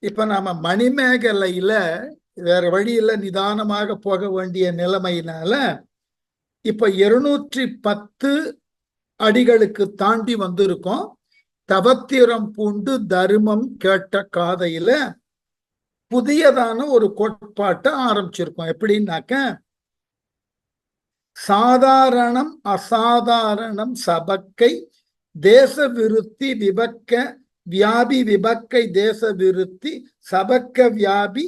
இப்ப நாம மணிமேகலையில வேற வழியில நிதானமாக போக வேண்டிய நிலைமையினால இப்ப 210 அடிகளுக்கு தாண்டி வந்திருக்கோம். தவத்திரம் பூண்டு தருமம் கேட்ட காதையில புதியதான ஒரு கோட்பாட்டை ஆரம்பிச்சிருக்கோம். எப்படின்னாக்க, சாதாரணம் அசாதாரணம் சபக்கை தேச விருத்தி விபக்க வியாபி விபக்கை தேச விருத்தி சபக்க வியாபி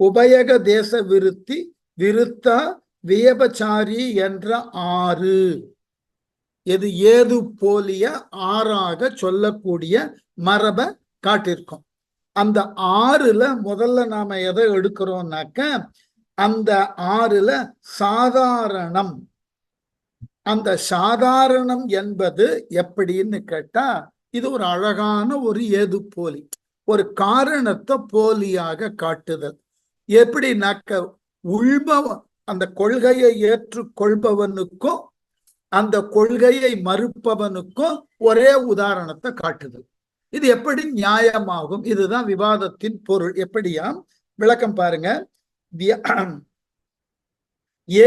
உபயக தேச விருத்தி விருத்தா வியபச்சாரி என்ற 6 எது ஏது போலிய 6ஆக சொல்லக்கூடிய மரபை காட்டியிருக்கோம். அந்த 6ல முதல்ல நாம எதை எடுக்கிறோம்னாக்க, அந்த 6ல சாதாரணம். அந்த சாதாரணம் என்பது எப்படின்னு கேட்டா, இது ஒரு அழகான ஒரு ஏது போலி, ஒரு காரணத்தை போலியாக காட்டுதல். எப்படின்னாக்க, உள்பவன் அந்த கொள்கையை ஏற்றுக்கொள்பவனுக்கும் அந்த கொள்கையை மறுப்பவனுக்கும் ஒரே உதாரணத்தை காட்டுதல். இது எப்படி நியாயமாகும்? இதுதான் விவாதத்தின் பொருள். எப்படியாம் விளக்கம் பாருங்க.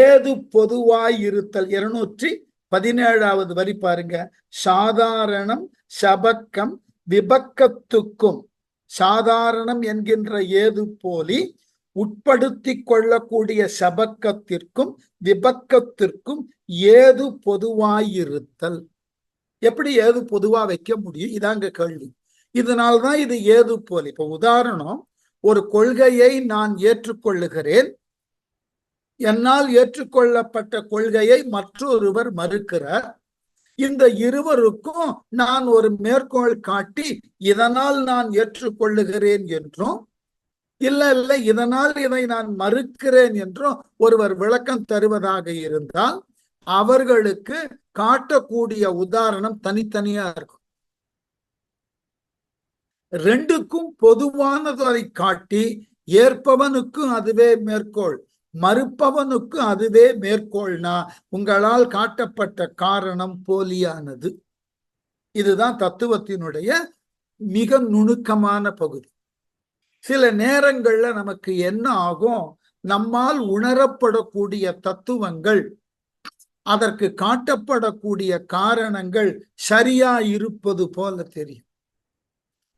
ஏது பொதுவாய் இருத்தல் 217வது வரி பாருங்க. சாதாரணம் சபக்கம் விபக்கத்துக்கும், சாதாரணம் என்கின்ற ஏது போலி உட்படுத்தி கொள்ளக்கூடிய சபக்கத்திற்கும் விபக்கத்திற்கும் ஏது பொதுவாயிருத்தல். எப்படி ஏது பொதுவா வைக்க முடியும்? இதாங்க கேள்வி. இதனால்தான் இது ஏது போலி. இப்ப உதாரணம், ஒரு கொள்கையை நான் ஏற்றுக்கொள்ளுகிறேன். என்னால் ஏற்றுக்கொள்ளப்பட்ட கொள்கையை மற்றொருவர் மறுக்கிறார். இந்த இருவருக்கும் நான் ஒரு மேற்கோள் காட்டி இதனால் நான் ஏற்றுக்கொள்ளுகிறேன் என்றும், இல்ல இதனால் இதை நான் மறுக்கிறேன் என்றும் ஒருவர் விளக்கம் தருவதாக இருந்தால் அவர்களுக்கு காட்டக்கூடிய உதாரணம் தனித்தனியா இருக்கும். ரெண்டுக்கும் பொதுவானதை காட்டி ஏற்பவனுக்கு அதுவே மேற்கோள், மறுப்பவனுக்கு அதுவே மேற்கோள்னா உங்களால் காட்டப்பட்ட காரணம் போலியானது. இதுதான் தத்துவத்தினுடைய மிக நுணுக்கமான பகுதி. சில நேரங்கள்ல நமக்கு என்ன ஆகும், நம்மால் உணரப்படக்கூடிய தத்துவங்கள், அதற்கு காட்டப்படக்கூடிய காரணங்கள் சரியா இருப்பது போல தெரியும்.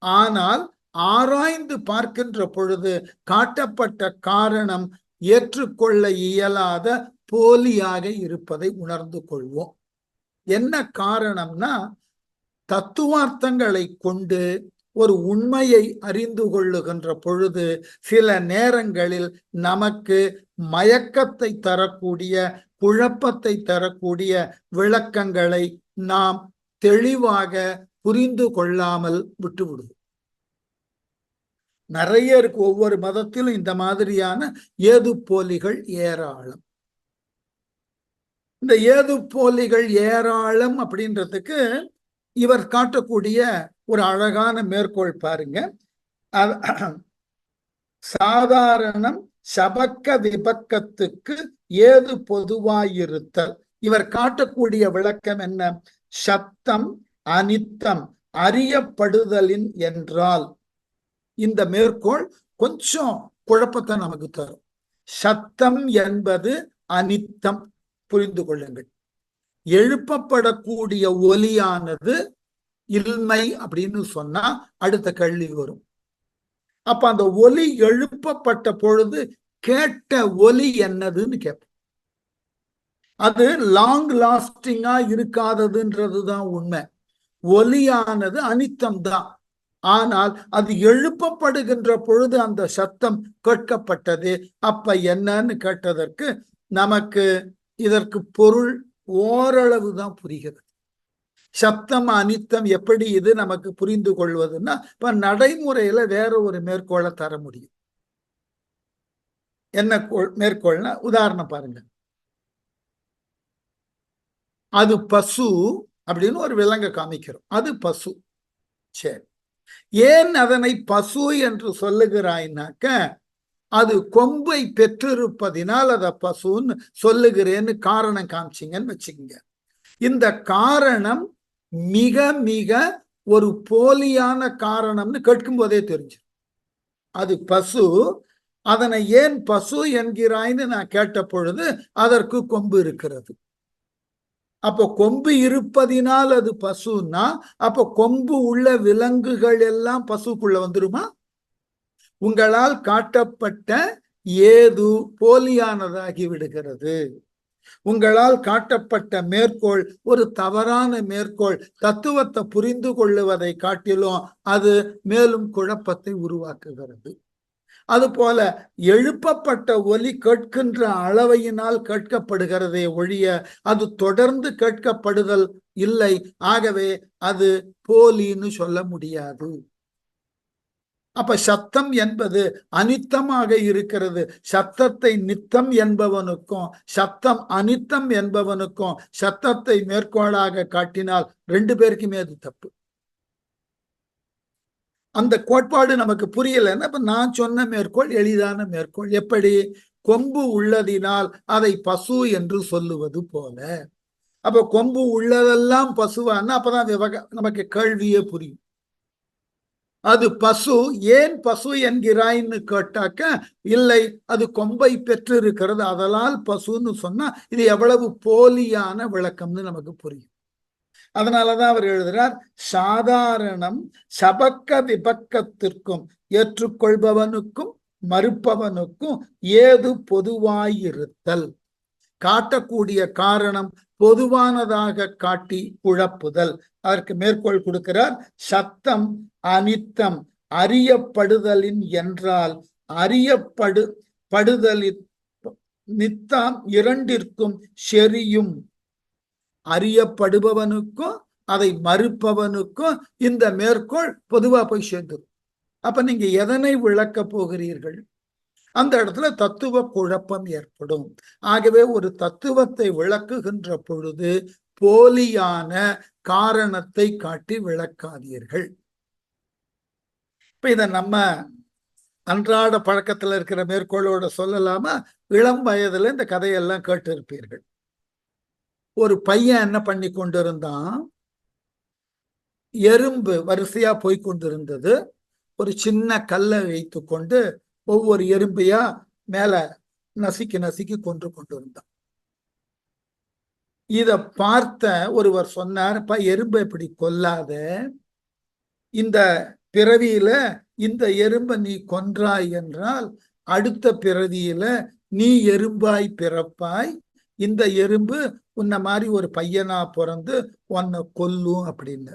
ஆனால் ஆராய்ந்து பார்க்கின்ற பொழுது காட்டப்பட்ட காரணம் ஏற்றுக்கொள்ள இயலாத போலியாக இருப்பதை உணர்ந்து கொள்வோம். என்ன காரணம்னா, தத்துவார்த்தங்களை கொண்டு ஒரு உண்மையை அறிந்து கொள்ளுகின்ற பொழுது சில நேரங்களில் நமக்கு மயக்கத்தை தரக்கூடிய, குழப்பத்தை தரக்கூடிய விளக்கங்களை நாம் தெளிவாக புரிந்து கொள்ளாமல் விட்டுவிடுவோம். நிறைய இருக்கு. ஒவ்வொரு மதத்திலும் இந்த மாதிரியான ஏது போலிகள் ஏராளம். இந்த ஏது போலிகள் ஏராளம் அப்படின்றதுக்கு இவர் காட்டக்கூடிய ஒரு அழகான மேற்கோள் பாருங்க. சாதாரணம் சபக்க விபக்கத்துக்கு ஏது பொதுவாயிருத்தல். இவர் காட்டக்கூடிய விளக்கம் என்ன? சத்தம் அனித்தம் அறியப்படுதலின் என்றால், இந்த மேற்கோள் கொஞ்சம் குழப்பத்தை நமக்கு தரும். சத்தம் என்பது அனித்தம், புரிந்து கொள்ளுங்கள். எழுப்பப்படக்கூடிய ஒலியானது இல்மை அப்படின்னு சொன்னா அடுத்த கேள்வி வரும். அப்ப அந்த ஒலி எழுப்பப்பட்ட பொழுது கேட்ட ஒலி என்னதுன்னு கேட்போம். அது லாங் லாஸ்டிங்கா இருக்காததுன்றதுதான் உண்மை. ஒலியானது அனித்தம் தான். ஆனால் அது எழுப்பப்படுகின்ற பொழுது அந்த சத்தம் கேட்கப்பட்டது. அப்ப என்னன்னு கேட்டதற்கு நமக்கு இதற்கு பொருள் ஓரளவு தான் புரிகிறது. சப்தம் அனித்தம் எப்படி இது நமக்கு புரிந்து கொள்வதுன்னா, இப்ப நடைமுறையில வேற ஒரு மேற்கோளை தர முடியும். என்ன மேற்கோள்னா, உதாரணம் பாருங்க. அது பசு அப்படின்னு ஒரு விலங்கை காமிக்கிறோம். அது பசு. சரி, ஏன் அதனை பசு என்று சொல்லுகிறாய்னாக்க, அது கொம்பை பெற்றிருப்பதினால் அதை பசுன்னு சொல்லுகிறேன்னு காரணம் காமிச்சிங்கன்னு வச்சுக்கோங்க. இந்த காரணம் மிக மிக ஒரு போலியான காரணம்னு கேட்கும் போதே தெரிஞ்சு. அது பசு. அதனை ஏன் பசு என்கிறாய்ன்னு நான் கேட்ட பொழுது அதற்கு கொம்பு இருக்கிறது. அப்போ கொம்பு இருப்பதினால் அது பசுன்னா, அப்போ கொம்பு உள்ள விலங்குகள் எல்லாம் பசுக்குள்ள வந்துருமா? உங்களால் காட்டப்பட்ட ஏது போலியானதாகி விடுகிறது. உங்களால் காட்டப்பட்ட மேற்கோள் ஒரு தவறான மேற்கோள். தத்துவத்தை புரிந்து கொள்ளுவதை காட்டிலும் அது மேலும் குழப்பத்தை உருவாக்குகிறது. அதுபோல எழுப்பப்பட்ட ஒலி கேட்கின்ற அளவையினால் கேட்கப்படுகிறதே ஒழிய அது தொடர்ந்து கேட்கப்படுதல் இல்லை. ஆகவே அது போலின்னு சொல்ல முடியாது. அப்ப சத்தம் என்பது அனித்தமாக இருக்கிறது. சத்தத்தை நித்தம் என்பவனுக்கும் சத்தம் அனித்தம் என்பவனுக்கும் சத்தத்தை மேற்கோளாக காட்டினால் ரெண்டு பேருக்குமே அது தப்பு. அந்த கோட்பாடு நமக்கு புரியலைன்னா இப்ப நான் சொன்ன மேற்கோள் எளிதான மேற்கோள். எப்படி? கொம்பு உள்ளதினால் அதை பசு என்று சொல்லுவது போல. அப்ப கொம்பு உள்ளதெல்லாம் பசுவான்னா அப்பதான் நமக்கு கேள்வியே புரியும். அது பசு. ஏன் பசு என்கிறாய்ன்னு கேட்டாக்க, இல்லை அது கொம்பை பெற்று இருக்கிறது அதனால் பசுன்னு சொன்னா இது எவ்வளவு போலியான விளக்கம்னு நமக்கு புரியும். அதனாலதான் அவர் எழுதுறார், சாதாரணம் சபக்க விபக்கத்திற்கும் ஏற்றுக்கொள்பவனுக்கும் மறுப்பவனுக்கும் ஏது பொதுவாயிருத்தல். காட்டக்கூடிய காரணம் பொதுவானதாக காட்டி குழப்புதல். அதற்கு மேற்கோள் கொடுக்கிறார். சத்தம் அனித்தம் அறியப்படுதலின் என்றால் அறியப்படுதலின் நித்தம் இரண்டிற்கும் செரியும். அறியப்படுபவனுக்கும் அதை மறுப்பவனுக்கும் இந்த மேற்கோள் பொதுவா போய் சேர்ந்துடும். அப்ப நீங்க எதனை விளக்க போகிறீர்கள்? அந்த இடத்துல தத்துவ குழப்பம் ஏற்படும். ஆகவே ஒரு தத்துவத்தை விளக்குகின்ற பொழுது போலியான காரணத்தை காட்டி விளக்காதீர்கள். இப்ப இத நம்ம அன்றாட பழக்கத்துல இருக்கிற மேற்கோளோட சொல்லலாமா? இளம் வயதுல இந்த கதையெல்லாம் கேட்டு இருப்பீர்கள். ஒரு பையன் என்ன பண்ணி கொண்டிருந்தான், எறும்பு வரிசையா போய்கொண்டிருந்தது. ஒரு சின்ன கல்லை வைத்து கொண்டு ஒவ்வொரு எறும்பையா மேல நசுக்கி நசுக்கி கொண்டிருந்தான். இத பார்த்த ஒருவர் சொன்னார், எறும்பை இப்படி கொல்லாத, இந்த பிறவியில இந்த எறும்பை நீ கொன்றாய் என்றால் அடுத்த பிறவியில நீ எறும்பாய் பிறப்பாய். இந்த எறும்பு உன்ன மாதிரி ஒரு பையனா பிறந்து உன்னை கொல்லும் அப்படின்னு.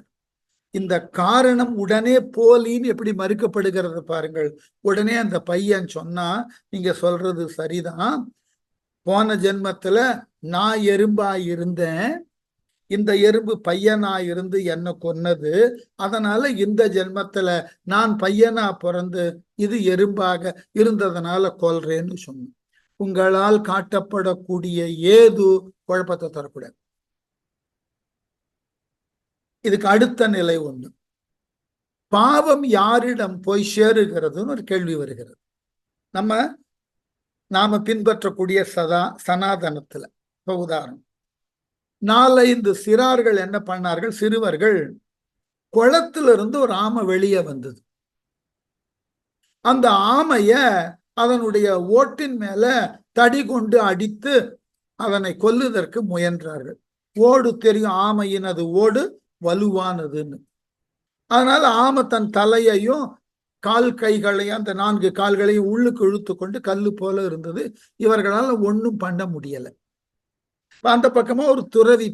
இந்த காரணம் உடனே போலின்னு எப்படி மறுக்கப்படுகிறது பாருங்கள். உடனே அந்த பையன் சொன்னா, நீங்க சொல்றது சரிதான், போன ஜென்மத்துல நான் எறும்பா இருந்தேன், இந்த எறும்பு பையனா இருந்து என்ன கொன்னது, அதனால இந்த ஜென்மத்துல நான் பையனா பிறந்து இது எறும்பாக இருந்ததுனால கொல்றேன்னு சொன்னேன். உங்களால் காட்டப்படக்கூடிய ஏது குழப்பத்தை தரக்கூடாது. இதுக்கு அடுத்த நிலை ஒண்ணு, பாவம் யாரிடம் போய் சேருகிறதுன்னு ஒரு கேள்வி வருகிறது. நாம பின்பற்றக்கூடிய சனாதனத்துல இப்ப உதாரணம், 4-5 சிறார்கள் என்ன பண்ணார்கள், சிறுவர்கள், குளத்திலிருந்து ஒரு ஆமை வெளியே வந்தது. அந்த ஆமைய அதனுடைய ஓட்டின் மேல தடி கொண்டு அடித்து அதனை கொல்லுவதற்கு முயன்றார்கள். ஓடு தெரியும், ஆமையின் அது ஓடு வலுவானதுன்னு. அதனால ஆமை தன் தலையையும் கால் கைகளையும் அந்த 4 கால்களையும் உள்ளுக்கு இழுத்து கொண்டு கல்லு போல இருந்தது. இவர்களால் ஒன்றும் பண்ண முடியல. அந்த பக்கமா ஒரு துறவி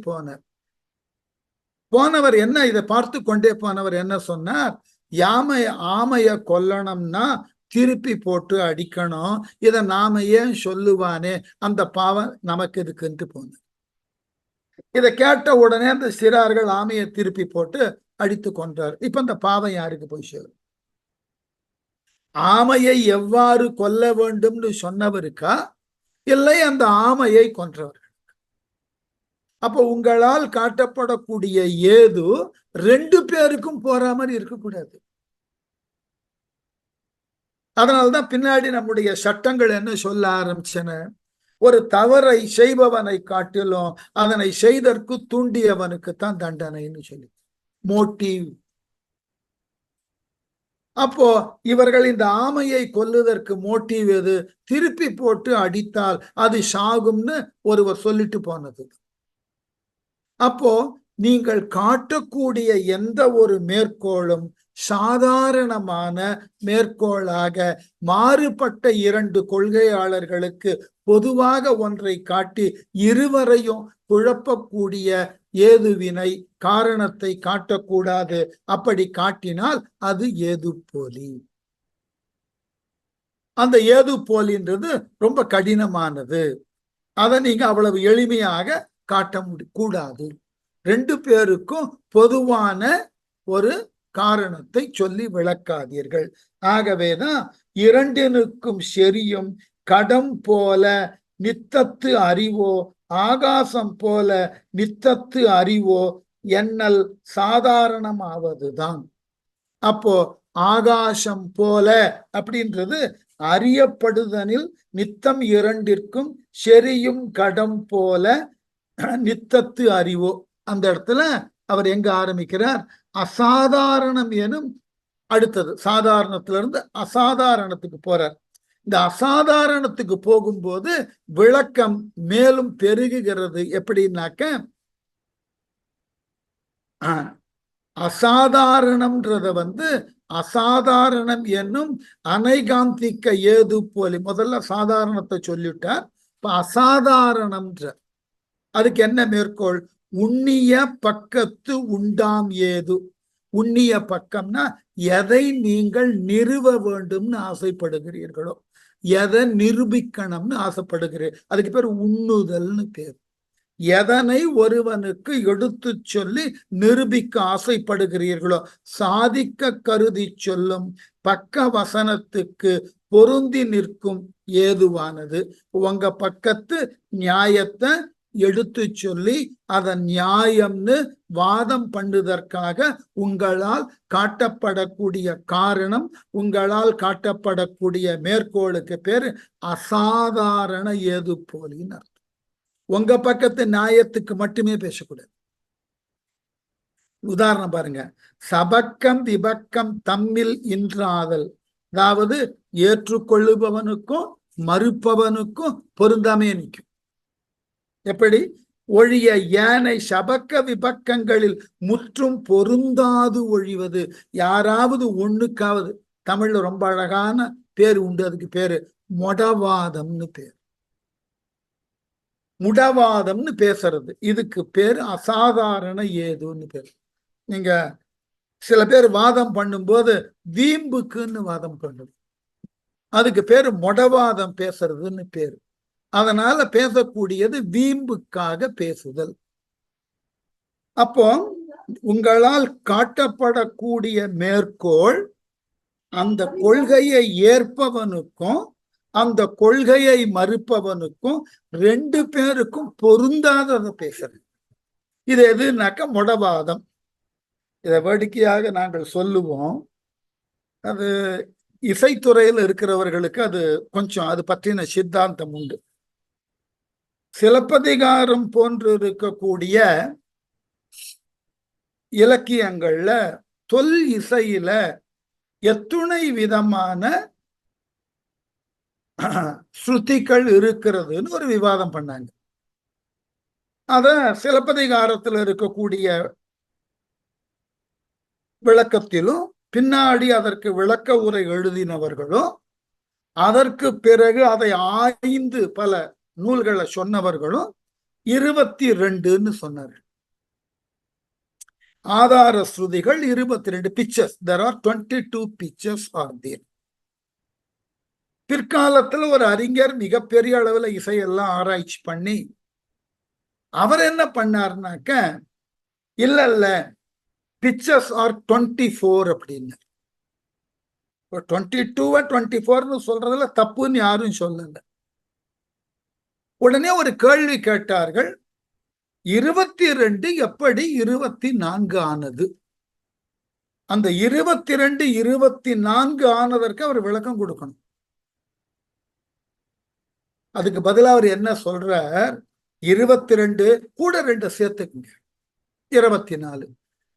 போனவர் என்ன, இதை பார்த்து கொண்டே போனவர் என்ன சொன்னார், ஆமைய கொல்லணும்னா திருப்பி போட்டு அடிக்கணும், இதை நாம ஏன் சொல்லுவானே, அந்த பாவம் நமக்கு இருக்குன்ட்டு போன. இதை கேட்ட உடனே அந்த சிறார்கள் ஆமையை திருப்பி போட்டு அடித்து கொண்டார். இப்ப அந்த பாவம் யாருக்கு போய் சேரும்? ஆமையை எவ்வாறு கொல்ல வேண்டும்னு சொன்னவருக்கா, இல்லை அந்த ஆமையை கொன்றவர்? அப்போ உங்களால் காட்டப்படக்கூடிய ஏது 2 பேருக்கும் போற மாதிரி இருக்கக்கூடாது. அதனால்தான் பின்னாடி நம்முடைய சட்டங்கள் என்ன சொல்ல ஆரம்பிச்சன, ஒரு தவறை செய்பவனை காட்டிலும் அதனை செய்தற்கு தூண்டியவனுக்கு தான் தண்டனைன்னு சொல்லி. மோட்டிவ். அப்போ இவர்கள் இந்த ஆமையை கொல்லுவதற்கு மோட்டிவ் எது? திருப்பி போட்டு அடித்தால் அது சாகும்னு ஒருவர் சொல்லிட்டு போனது. அப்போ நீங்கள் காட்டக்கூடிய எந்த ஒரு மேற்கோளும் சாதாரணமான மேற்கோளாக மாறுபட்ட இரண்டு கொள்கையாளர்களுக்கு பொதுவாக ஒன்றை காட்டி இருவரையும் குழப்பக்கூடிய ஏதுவினை காரணத்தை காட்டக்கூடாது. அப்படி காட்டினால் அது ஏது போலி. அந்த ஏது போலின்றது ரொம்ப கடினமானது. அதை நீங்க அவ்வளவு எளிமையாக காட்ட கூடாது. ரெண்டு பேருக்கும் பொதுவான ஒரு காரணத்தை சொல்லி விளக்காதீர்கள். ஆகவேதான் இரண்டினுக்கும் செரியும் கடம் போல நித்தத்து அறிவோ ஆகாசம் போல நித்தத்து அறிவோ எண்ணல் சாதாரணமாவதுதான். அப்போ ஆகாசம் போல அப்படின்றது அறியப்படுதனில் நித்தம் இரண்டிற்கும் செரியும் கடம் போல நித்தத்து அறிவோ. அந்த இடத்துல அவர் எங்க ஆரம்பிக்கிறார்? அசாதாரணம் எனும் அடுத்தது சாதாரணத்திலிருந்து அசாதாரணத்துக்கு போறார். இந்த அசாதாரணத்துக்கு போகும்போது விளக்கம் மேலும் பெருகுகிறது. எப்படின்னாக்க அசாதாரணம்ன்றத அசாதாரணம் என்னும் அனைகாந்திக்க ஏது போலி. முதல்ல சாதாரணத்தை சொல்லிட்டார். இப்ப அசாதாரணம்ன்ற அதுக்கு என்ன மேற்கோள்? உண்ணிய பக்கத்து உண்டாம் ஏது. உண்ணிய பக்கம்னா எதை நீங்கள் நிறுவ வேண்டும்னு ஆசைப்படுகிறீர்களோ, எதை நிரூபிக்கணும்னு ஆசைப்படுகிறீர்கள், அதுக்கு பேர் உண்ணுதல்னு பேர். எதனை ஒருவனுக்கு எடுத்து சொல்லி நிரூபிக்க ஆசைப்படுகிறீர்களோ சாதிக்க கருதி சொல்லும் பக்க வசனத்துக்கு பொருந்தி நிற்கும் ஏதுவானது. உங்க பக்கத்து நியாயத்தை எடுத்து சொல்லி அதன் நியாயம்னு வாதம் பண்ணுவதற்காக உங்களால் காட்டப்படக்கூடிய காரணம், உங்களால் காட்டப்படக்கூடிய மேற்கோளுக்கு பேரு அசாதாரண ஏது போலின்னு அர்த்தம். உங்க பக்கத்து நியாயத்துக்கு மட்டுமே பேசக்கூடாது. உதாரணம் பாருங்க. சபக்கம் விபக்கம் தம்மில் இன்றாதல், அதாவது ஏற்றுக்கொள்ளுபவனுக்கும் மறுப்பவனுக்கும் பொருந்தாமே நிற்கும். எப்படி? ஒழிய ஏனை சபக்க விபக்கங்களில் முற்றும் பொருந்தாது ஒழிவது. யாராவது ஒண்ணுக்காவது, தமிழ்ல ரொம்ப அழகான பேர் உண்டு, அதுக்கு பேரு மொடவாதம்னு பேர். முடவாதம்னு பேசுறது, இதுக்கு பேரு அசாதாரண ஏதுன்னு பேர். நீங்க சில பேர் வாதம் பண்ணும்போது வீம்புக்குன்னு வாதம் பண்ணுது, அதுக்கு பேரு மொடவாதம் பேசுறதுன்னு பேரு. அதனால பேசக்கூடியது வீம்புக்காக பேசுதல். அப்போ உங்களால் காட்டப்படக்கூடிய மேற்கோள் அந்த கொள்கையை ஏற்பவனுக்கும் அந்த கொள்கையை மறுப்பவனுக்கும் ரெண்டு பேருக்கும் பொருந்தாததை பேசுறது. இது எதுனாக்க மொடவாதம். இதை வேடிக்கையாக நாங்கள் சொல்லுவோம். அது இசைத்துறையில் இருக்கிறவர்களுக்கு அது கொஞ்சம் அது பற்றின சித்தாந்தம் உண்டு. சிலப்பதிகாரம் போன்று இருக்கக்கூடிய இலக்கியங்கள்ல தொல் இசையில எத்துணை விதமான ஸ்ருதிகள் இருக்கிறதுன்னு ஒரு விவாதம் பண்ணாங்க. அத சிலப்பதிகாரத்தில் இருக்கக்கூடிய விளக்கத்திலும் பின்னாடி அதற்கு விளக்க உரை எழுதினவர்களும் அதற்கு பிறகு அதை ஆய்ந்து பல நூல்களை சொன்னவர்களும் 22ன்னு சொன்னார்கள். ஆதார ஸ்ருதிகள் 22 pictures. There are 22 pictures are there. பிற்காலத்தில் ஒரு அறிஞர் மிகப்பெரிய அளவுல இசையெல்லாம் ஆராய்ச்சி பண்ணி அவர் என்ன பண்ணார்னாக்க, இல்ல பிக்சர்ஸ் ஆர் 24 அப்படின்னு. 22 24ன்னு சொல்றதுல தப்புன்னு யாரும் சொல்லல. உடனே ஒரு கேள்வி கேட்டார்கள், 22 எப்படி 24 ஆனது? அந்த 22 24 ஆனதற்கு அவர் விளக்கம் கொடுக்கணும். அதுக்கு பதிலாக அவர் என்ன சொல்றார்? 22 கூட 2 சேர்த்துக்குங்க, 24.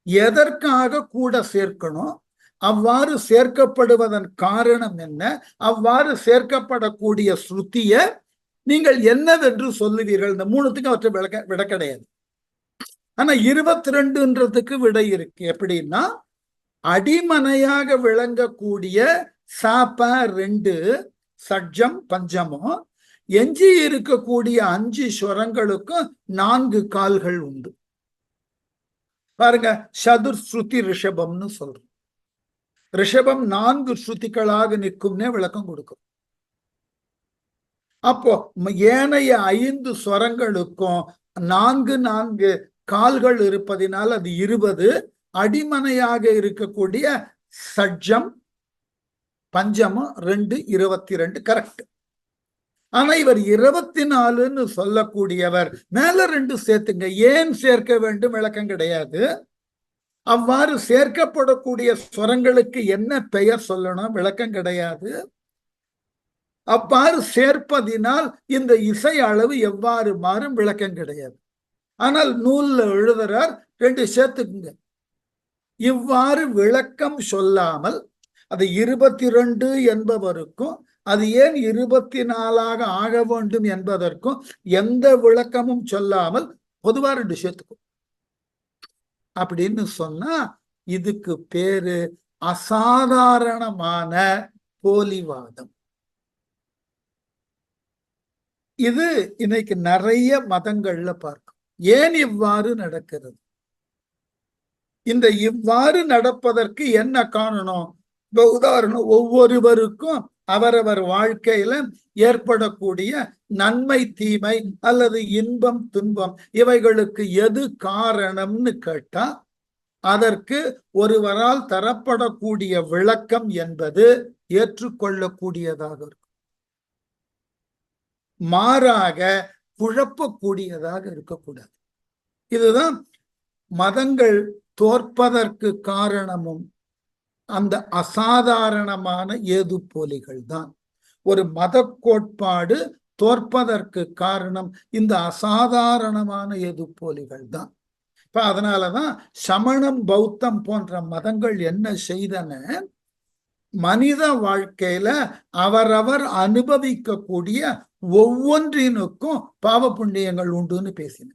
எதற்காக கூட சேர்க்கணும், அவ்வாறு சேர்க்கப்படுவதன் காரணம் என்ன, அவ்வாறு சேர்க்கப்படக்கூடிய ஸ்ருதிய நீங்கள் என்னவென்று சொல்லுவீர்கள்? இந்த மூணுத்துக்கும் அவற்றை விட கிடையாது. ஆனா 22ன்றதுக்கு விடை இருக்கு. எப்படின்னா, அடிமனையாக விளங்கக்கூடிய சாப்ப 2 சட்ஜம் பஞ்சமும், எஞ்சி இருக்கக்கூடிய 5 ஸ்வரங்களுக்கும் 4 கால்கள் உண்டு. பாருங்க, சதுர் ஸ்ருதி ரிஷபம்னு சொல்றோம். ரிஷபம் 4 ஸ்ருதிகளாக நிற்கும்னே விளக்கம் கொடுக்கும். அப்போ ஏனைய 5 ஸ்வரங்களுக்கும் 4 கால்கள் இருப்பதினால் அது 20. அடிமனையாக இருக்கக்கூடிய சட்ஜம் பஞ்சமும் 2 22 கரெக்ட். ஆனா இவர் 24ன்னு சொல்லக்கூடியவர் மேல 2 சேர்த்துங்க. ஏன் சேர்க்க வேண்டும் விளக்கம் கிடையாது. அவ்வாறு சேர்க்கப்படக்கூடிய ஸ்வரங்களுக்கு என்ன பெயர் சொல்லணும் விளக்கம் கிடையாது. அவ்வாறு சேர்ப்பதினால் இந்த இசை அளவு எவ்வாறு மாறும் விளக்கம் கிடையாது. ஆனால் நூல்ல எழுதுறார் 2 சேர்த்துக்குங்க. இவ்வாறு விளக்கம் சொல்லாமல் அது 22 என்பவருக்கும் அது ஏன் 24ஆக ஆக வேண்டும் என்பதற்கும் எந்த விளக்கமும் சொல்லாமல் பொதுவா 2 சேர்த்துக்கும் அப்படின்னு சொன்னா இதுக்கு பேரு அசாதாரணமான போலிவாதம். இது இன்னைக்கு நிறைய மதங்கள்ல பார்க்கும். ஏன் இவ்வாறு நடக்கிறது? இந்த இவ்வாறு நடப்பதற்கு என்ன காரணம்? உதாரணம், ஒவ்வொருவருக்கும் அவரவர் வாழ்க்கையில ஏற்படக்கூடிய நன்மை தீமை அல்லது இன்பம் துன்பம் இவைகளுக்கு எது காரணம்னு கேட்டா அதற்கு ஒருவரால் தரப்படக்கூடிய விளக்கம் என்பது ஏற்றுக்கொள்ளக்கூடியதாக இருக்கும். மாறாக குழப்பக்கூடியதாக இருக்கக்கூடாது. இதுதான் மதங்கள் தோற்பதற்கு காரணமும் அந்த அசாதாரணமான ஏது போலிகள் தான். ஒரு மத கோட்பாடு தோற்பதற்கு காரணம் இந்த அசாதாரணமான ஏது போலிகள் தான். இப்ப அதனாலதான் சமணம் பௌத்தம் போன்ற மதங்கள் என்ன செய்தன, மனித வாழ்க்கையில அவரவர் அனுபவிக்கக்கூடிய ஒவ்வொன்றினுக்கும் பாவ புண்ணியங்கள் உண்டுன்னு பேசின.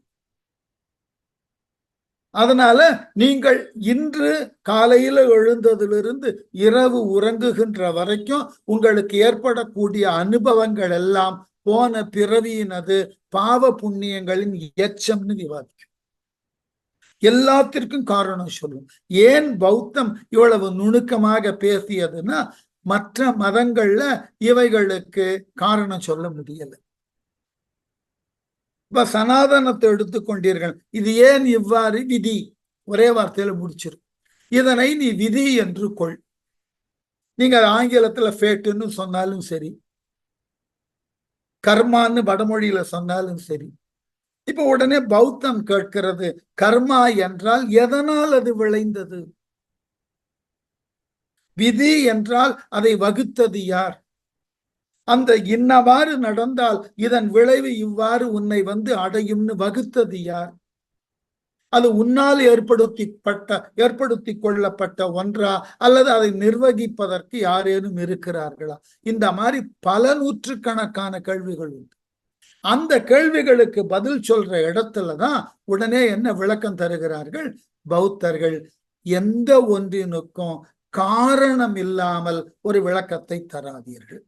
அதனால நீங்கள் இன்று காலையில எழுந்ததிலிருந்து இரவு உறங்குகின்ற வரைக்கும் உங்களுக்கு ஏற்படக்கூடிய அனுபவங்கள் எல்லாம் போன பிறவியினது பாவ புண்ணியங்களின் எச்சம்னு விவாதிக்கும். எல்லாத்திற்கும் காரணம் சொல்லும். ஏன் பௌத்தம் இவ்வளவு நுணுக்கமாக பேசியதுன்னா மற்ற மதங்கள்ல இவைகளுக்கு காரணம் சொல்ல முடியல. இப்ப சனாதனத்தை எடுத்துக்கொண்டீர்கள், இது ஏன் இவ்வாறு? விதி, ஒரே வார்த்தையில முடிச்சிடும். இதனை நீ விதி என்று கொள். நீங்க ஆங்கிலத்துல ஃபேட்டுன்னு சொன்னாலும் சரி, கர்மான்னு வடமொழியில சொன்னாலும் சரி. இப்ப உடனே பௌத்தம் கேட்கிறது, கர்மா என்றால் எதனால் அது விளைந்தது? விதி என்றால் அதை வகுத்தது யார்? அந்த இன்னவாறு நடந்தால் இதன் விளைவு இவ்வாறு உன்னை அடையும்னு வகுத்தது யார்? அது உன்னால் ஏற்படுத்தி கொள்ளப்பட்ட ஒன்றா அல்லது அதை நிர்வகிப்பதற்கு யாரேனும் இருக்கிறார்களா? இந்த மாதிரி பல நூற்றுக்கணக்கான கேள்விகள் உண்டு. அந்த கேள்விகளுக்கு பதில் சொல்ற இடத்துலதான் உடனே என்ன விளக்கம் தருகிறார்கள் பௌத்தர்கள்? எந்த ஒன்றினுக்கும் காரணம் இல்லாமல் ஒரு விளக்கத்தை தராதீர்கள்,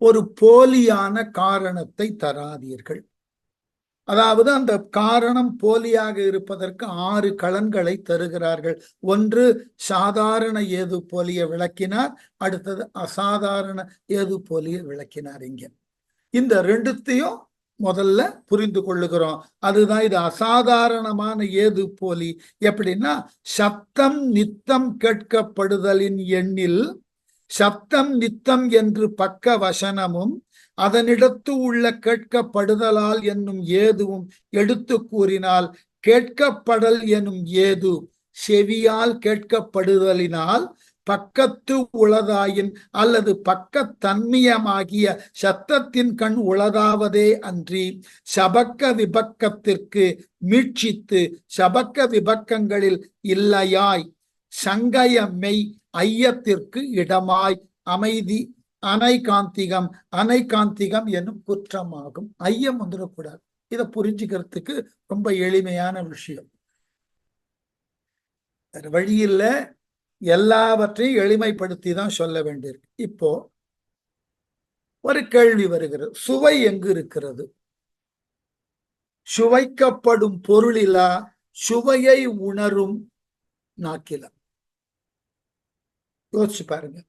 ஒரு போலியான காரணத்தை தராதீர்கள். அதாவது அந்த காரணம் போலியாக இருப்பதற்கு 6 களன்களை தருகிறார்கள். ஒன்று சாதாரண ஏது போலிய விளக்கினார், அடுத்தது அசாதாரண ஏது போலிய விளக்கினார். இங்க இந்த 2த்தையும் முதல்ல புரிந்து கொள்ளுகிறோம். அதுதான் இது அசாதாரணமான ஏது போலி. எப்படின்னா, சத்தம் நித்தம் கேட்கப்படுதலின் எண்ணில் சப்தம் நித்தம் என்று பக்க வசனமும் அதனிடத்து உள்ள கேட்கப்படுதலால் என்னும் ஏதுவும் எடுத்து கூறினால் கேட்கப்படல் எனும் ஏது செவியால் கேட்கப்படுதலினால் பக்கத்து உளதாயின் அல்லது பக்கத்தன்மியமாகிய சத்தத்தின் கண் உளதாவதே அன்றி சபக்க விபக்கத்திற்கு மீட்சித்து சபக்க விபக்கங்களில் இல்லையாய் சங்கயம்மை ஐயத்திற்கு இடமாய் அமைதி அனைகாந்திகம் அனைகாந்திகம் என்னும் குற்றமாகும். ஐயம் வந்துடக்கூடாது. இதை புரிஞ்சுக்கிறதுக்கு ரொம்ப எளிமையான விஷயம். வழியில் எல்லாவற்றையும் எளிமைப்படுத்தி தான் சொல்ல வேண்டியிருக்கு. இப்போ ஒரு கேள்வி வருகிறது, சுவை எங்கு இருக்கிறது? சுவைக்கப்படும் பொருளிலா, சுவையை உணரும் நாக்கிலா? யோசிச்சு பாருங்க.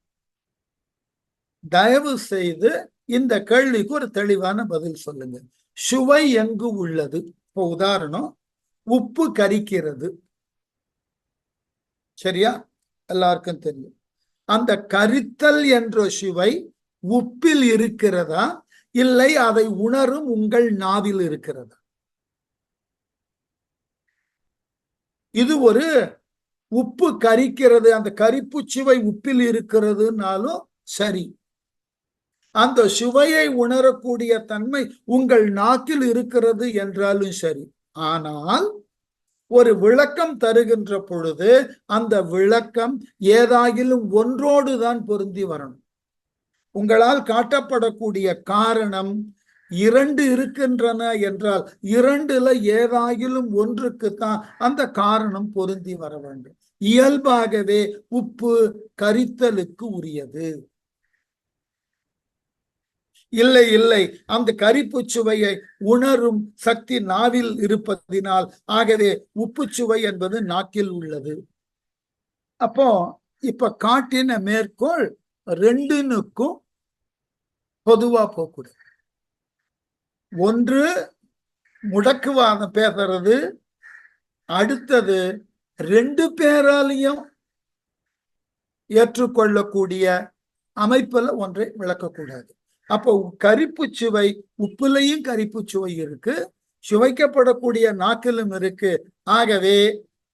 தயவு செய்து இந்த கேள்விக்கு ஒரு தெளிவான பதில் சொல்லுங்க. சுவை எங்கு உள்ளது? இப்போ உதாரணம், உப்பு கரிக்கிறது, சரியா? எல்லாருக்கும் தெரியும். அந்த கரித்தல் என்ற சுவை உப்பில் இருக்கிறதா, இல்லை அதை உணரும் உங்கள் நாவில் இருக்கிறதா? இது ஒரு உப்பு கரிக்கிறது, அந்த கரிப்பு சுவை உப்பில் இருக்கிறதுனாலும் சரி, அந்த சுவையை உணரக்கூடிய தன்மை உங்கள் நாக்கில் இருக்கிறது என்றாலும் சரி. ஆனால் ஒரு விளக்கம் தருகின்ற பொழுது அந்த விளக்கம் ஏதாகிலும் ஒன்றோடு தான் பொருந்தி வரணும். உங்களால் காட்டப்படக்கூடிய காரணம் இரண்டு இருக்கின்றன என்றால் இரண்டுல ஏதாகிலும் ஒன்றுக்குத்தான் அந்த காரணம் பொருந்தி வர வேண்டும். இயல்பாகவே உப்பு கரித்தலுக்கு உரியது. இல்லை இல்லை, அந்த கரிப்பு சுவையை உணரும் சக்தி நாவில் இருப்பதினால் ஆகவே உப்பு சுவை என்பது நாக்கில் உள்ளது. அப்போ இப்ப காட்டின மேற்கோள் ரெண்டுனுக்கும் பொதுவா போகக்கூடாது. ஒன்று முடக்குவாதம் பேசுறது, அடுத்தது ரெண்டு பேராலையும் ஏற்றுக்கொள்ளக்கூடிய அமைப்புல ஒன்றை விளக்கக்கூடாது. அப்போ கரிப்பு சுவை உப்புலையும் கரிப்பு சுவை இருக்கு, சுவைக்கப்படக்கூடிய நாக்கிலும் இருக்கு. ஆகவே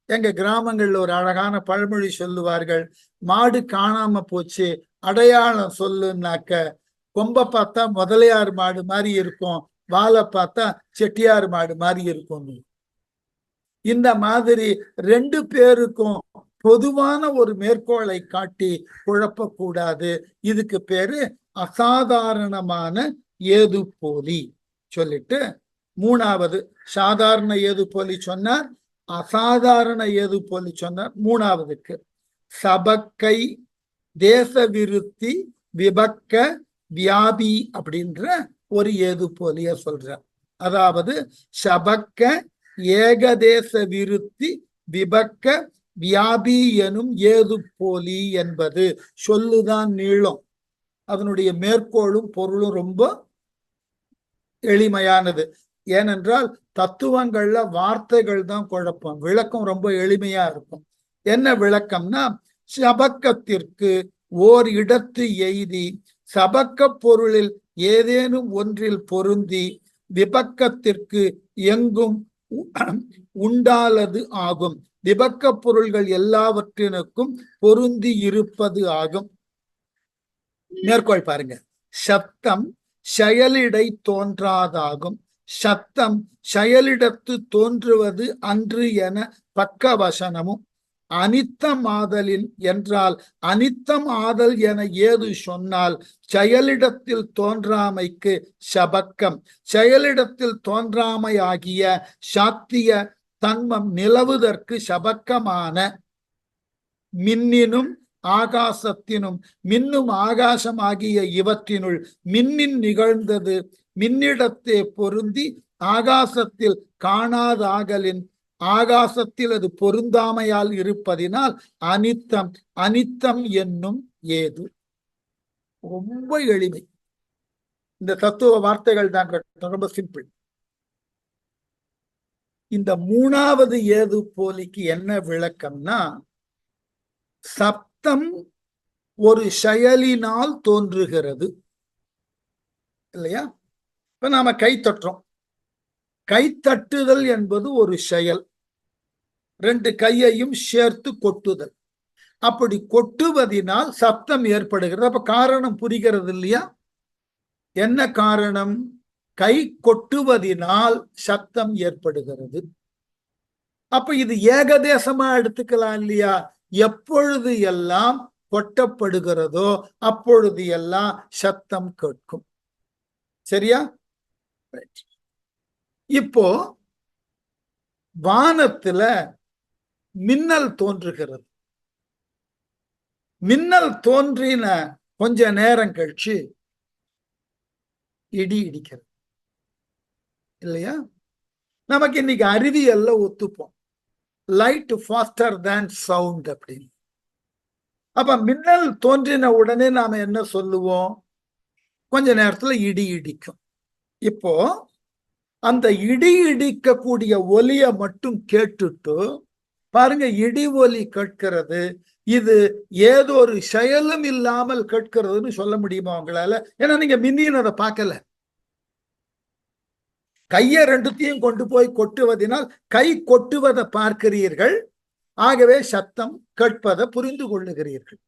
எங்க கிராமங்கள்ல ஒரு அழகான பழமொழி சொல்லுவார்கள், மாடு காணாம போச்சு அடையாளம் சொல்லுனாக்க, கொம்ப பார்த்தா முதலையார் மாடு மாதிரி இருக்கும், வாழை பார்த்தா செட்டியார் மாடு மாதிரி இருக்கும். இந்த மாதிரி ரெண்டு பேருக்கும் பொதுவான ஒரு மேற்கோளை காட்டி குழப்பக்கூடாது. இதுக்கு பேரு அசாதாரணமான ஏது போலி சொல்லிட்டு, மூணாவது சாதாரண ஏது போலி சொன்னார், அசாதாரண ஏது போலி சொன்னார். மூணாவதுக்கு சபக்கை தேச விருத்தி விபக்க வியாபி அப்படின்ற ஒரு ஏது போலிய சொல்றார். அதாவது சபக்க ஏகதேச விருத்தி விபக்க வியாபி எனும் ஏது போலி என்பது சொல்லுதான் நீளம், அதனுடைய மேற்கோளும் பொருளும் ரொம்ப எளிமையானது. ஏனென்றால் தத்துவங்கள்ல வார்த்தைகள் தான் குழப்பம், விளக்கம் ரொம்ப எளிமையா இருக்கும். என்ன விளக்கம்னா, சபக்கத்திற்கு ஓர் இடத்து எய்தி சபக்க பொருளில் ஏதேனும் ஒன்றில் பொருந்தி விபக்கத்திற்கு எங்கும் உண்டாலது ஆகும். விபக்க பொருள்கள் எல்லாவற்றினுக்கும் பொருந்தி இருப்பது ஆகும். மேற்கோள் பாருங்க, சத்தம் செயலிடை தோன்றாதாகும், சத்தம் செயலிடத்து தோன்றுவது அன்று என பக்கவசனமும். அனித்தம் ஆதலில் என்றால் அனித்தம் ஆதல் என ஏது சொன்னால் செயலிடத்தில் தோன்றாமைக்கு சபக்கம், செயலிடத்தில் தோன்றாமை ஆகிய சாத்திய தன்மம் நிலவுதற்கு சபக்கமான மின்னினும் ஆகாசத்தினும் மின்னும் ஆகாசம் ஆகிய இவற்றினுள் மின்னின் நிகழ்ந்தது மின்னிடத்தே பொருந்தி ஆகாசத்தில் காணாதாகலின் ஆகாசத்தில் அது பொருந்தாமையால் இருப்பதினால் அனித்தம் அனித்தம் என்னும் ஏது. ரொம்ப எளிமை. இந்த தத்துவ வார்த்தைகள் தான் ரொம்ப சிம்பிள். இந்த மூணாவது ஏது போலிக்கு என்ன விளக்கம்னா, சப்தம் ஒரு செயலினால் தோன்றுகிறது இல்லையா? இப்ப நாம கை தட்டுறோம், கைத்தட்டுதல் என்பது ஒரு செயல், ரெண்டு கையையும் சேர்த்து கொட்டுதல். அப்படி கொட்டுவதினால் சப்தம் ஏற்படுகிறது. அப்ப காரணம் புரிகிறது இல்லையா? என்ன காரணம்? கை கொட்டுவதினால் சப்தம் ஏற்படுகிறது. அப்ப இது ஏகதேசமா எடுத்துக்கலாம் இல்லையா? எப்பொழுது எல்லாம் கொட்டப்படுகிறதோ அப்பொழுது எல்லாம் சத்தம் கேட்கும். சரியா? இப்போ வானத்துல மின்னல் தோன்றுகிறது. மின்னல் தோன்றின கொஞ்ச நேரம் கழிச்சு இடி இடிக்கிறது இல்லையா? நமக்கு இன்னைக்கு அறிவியல்ல ஒத்துப்போம், லைட் ஃபாஸ்டர் தேன் சவுண்ட் அப்படின்னு. அப்ப மின்னல் தோன்றின உடனே நாம என்ன சொல்லுவோம்? கொஞ்ச நேரத்துல இடி இடிக்கும். இப்போ அந்த இடி இடிக்கக்கூடிய ஒலிய மட்டும் கேட்டுட்டு பாருங்க, இடி ஒலி கேட்கிறது. இது ஏதோ ஒரு செயலும் இல்லாமல் கேட்கிறதுன்னு சொல்ல முடியுமா உங்களால? ஏன்னா நீங்க மின்னின் அதை பார்க்கல. கையை ரெண்டுத்தையும் கொண்டு போய் கொட்டுவதனால் கை கொட்டுவதை பார்க்கிறீர்கள், ஆகவே சத்தம் கேட்பதை புரிந்து கொள்ளுகிறீர்கள்.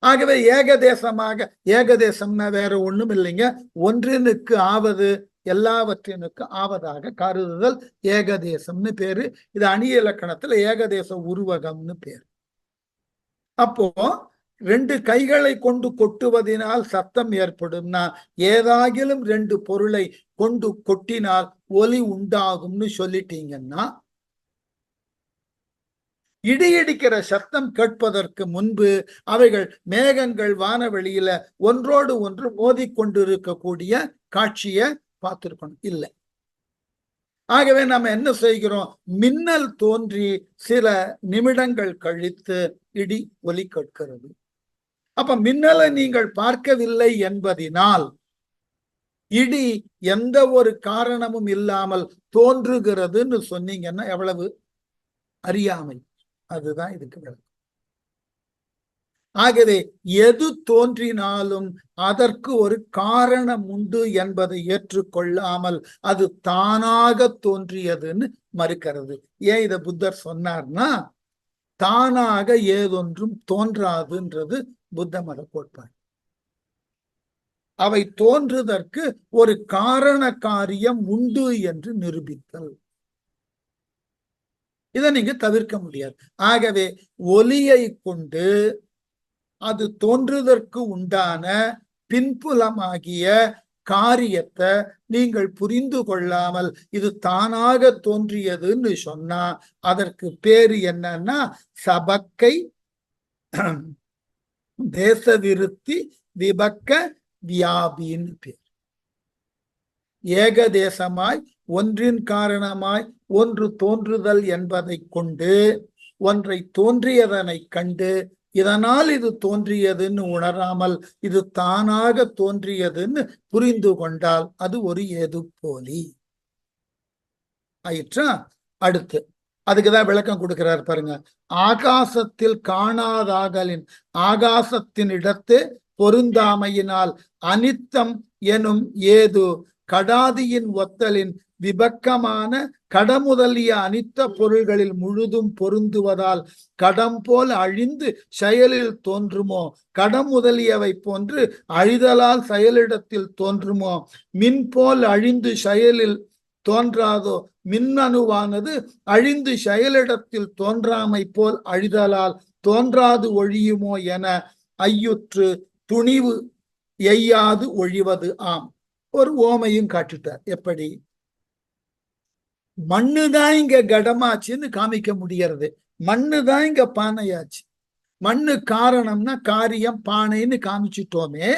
ஆகவே ஏகதேசமாக, ஏகதேசம்னா வேற ஒண்ணும் இல்லைங்க, ஒன்றினுக்கு ஆவது எல்லாவற்றினுக்கு ஆவதாக கருதுதல் ஏகதேசம்னு பேரு. இது அணி இலக்கணத்துல ஏகதேச உருவகம்னு பேரு. அப்போ ரெண்டு கைகளை கொண்டு கொட்டுவதனால் சத்தம் ஏற்படும்னா ஏதாகிலும் ரெண்டு பொருளை கொண்டு கொட்டினால் ஒலி உண்டாகும்னு சொல்லிட்டீங்கன்னா, இடி இடிக்கிற சத்தம் கேட்பதற்கு முன்பு அவைகள் மேகங்கள் வானவெளியில ஒன்றோடு ஒன்று மோதி கொண்டிருக்கக்கூடிய காட்சியை பார்த்திருக்கணும். இல்லை. ஆகவே நம்ம என்ன செய்கிறோம்? மின்னல் தோன்றி சில நிமிடங்கள் கழித்து இடி ஒலி கேட்கிறது. அப்ப மின்னலை நீங்கள் பார்க்கவில்லை என்பதினால் இடி எந்த ஒரு காரணமும் இல்லாமல் தோன்றுகிறதுன்னு சொன்னீங்கன்னா எவ்வளவு அறியாமை. அதுதான் இதுக்கு விளக்கம். ஆகவே எது தோன்றினாலும் அதற்கு ஒரு காரணம் உண்டு என்பதை ஏற்றுக்கொள்ளாமல் அது தானாக தோன்றியதுன்னு மறுக்கிறது. ஏன் இதை புத்தர் சொன்னார்னா, தானாக ஏதொன்றும் தோன்றாதுன்றது புத்த மத கோட்பாடு. அவை தோன்றுவதற்கு ஒரு காரண காரியம் உண்டு என்று நிரூபித்தல். இதை நீங்க தவிர்க்க முடியாது. ஆகவே ஒலியை கொண்டு அது தோன்றுவதற்கு உண்டான பின்புலமாகிய காரியத்தை நீங்கள் புரிந்து கொள்ளாமல் இது தானாக தோன்றியதுன்னு சொன்னா அதற்கு பேரு என்னன்னா சபக்கை தேச விருத்தி விபக்க வியாபின்னு பேர். ஏகதேசமாய் ஒன்றின் காரணமாய் ஒன்று தோன்றுதல் என்பதை கொண்டு ஒன்றை தோன்றியதனை கண்டு இதனால் இது தோன்றியதுன்னு உணராமல் இது தானாக தோன்றியதுன்னு புரிந்து கொண்டால் அது ஒரு ஏது போலி ஆயிற்றா. அடுத்து அதுக்குதான் விளக்கம் கொடுக்கிறார் பாருங்க. ஆகாசத்தில் காணாதாகலின் ஆகாசத்தின் இடத்து பொருந்தாமையினால் அனித்தம் எனும் ஏது கடாதியின் ஒத்தலின் விபக்கமான கடமுதலிய அனித்த பொருள்களில் முழுதும் பொருந்துவதால் கடம் போல் அழிந்து செயலில் தோன்றுமோ, கடம் முதலியவை போன்று அழிதலால் செயலிடத்தில் தோன்றுமோ, மின் போல் அழிந்து செயலில் தோன்றாதோ, மின்னணுவானது அழிந்து செயலிடத்தில் தோன்றாமை போல் அழிதலால் தோன்றாது ஒழியுமோ என ஐயுற்று துணிவு எய்யாது ஒழிவது ஆம். ஒரு ஓமையும் காட்டுட்டார். எப்படி? மண்ணுதான் இங்க கடமாச்சுன்னு காமிக்க முடியறது, மண்ணுதான் இங்க பானையாச்சு. மண்ணு காரணம்னா காரியம் பானைன்னு காமிச்சிட்டோமே,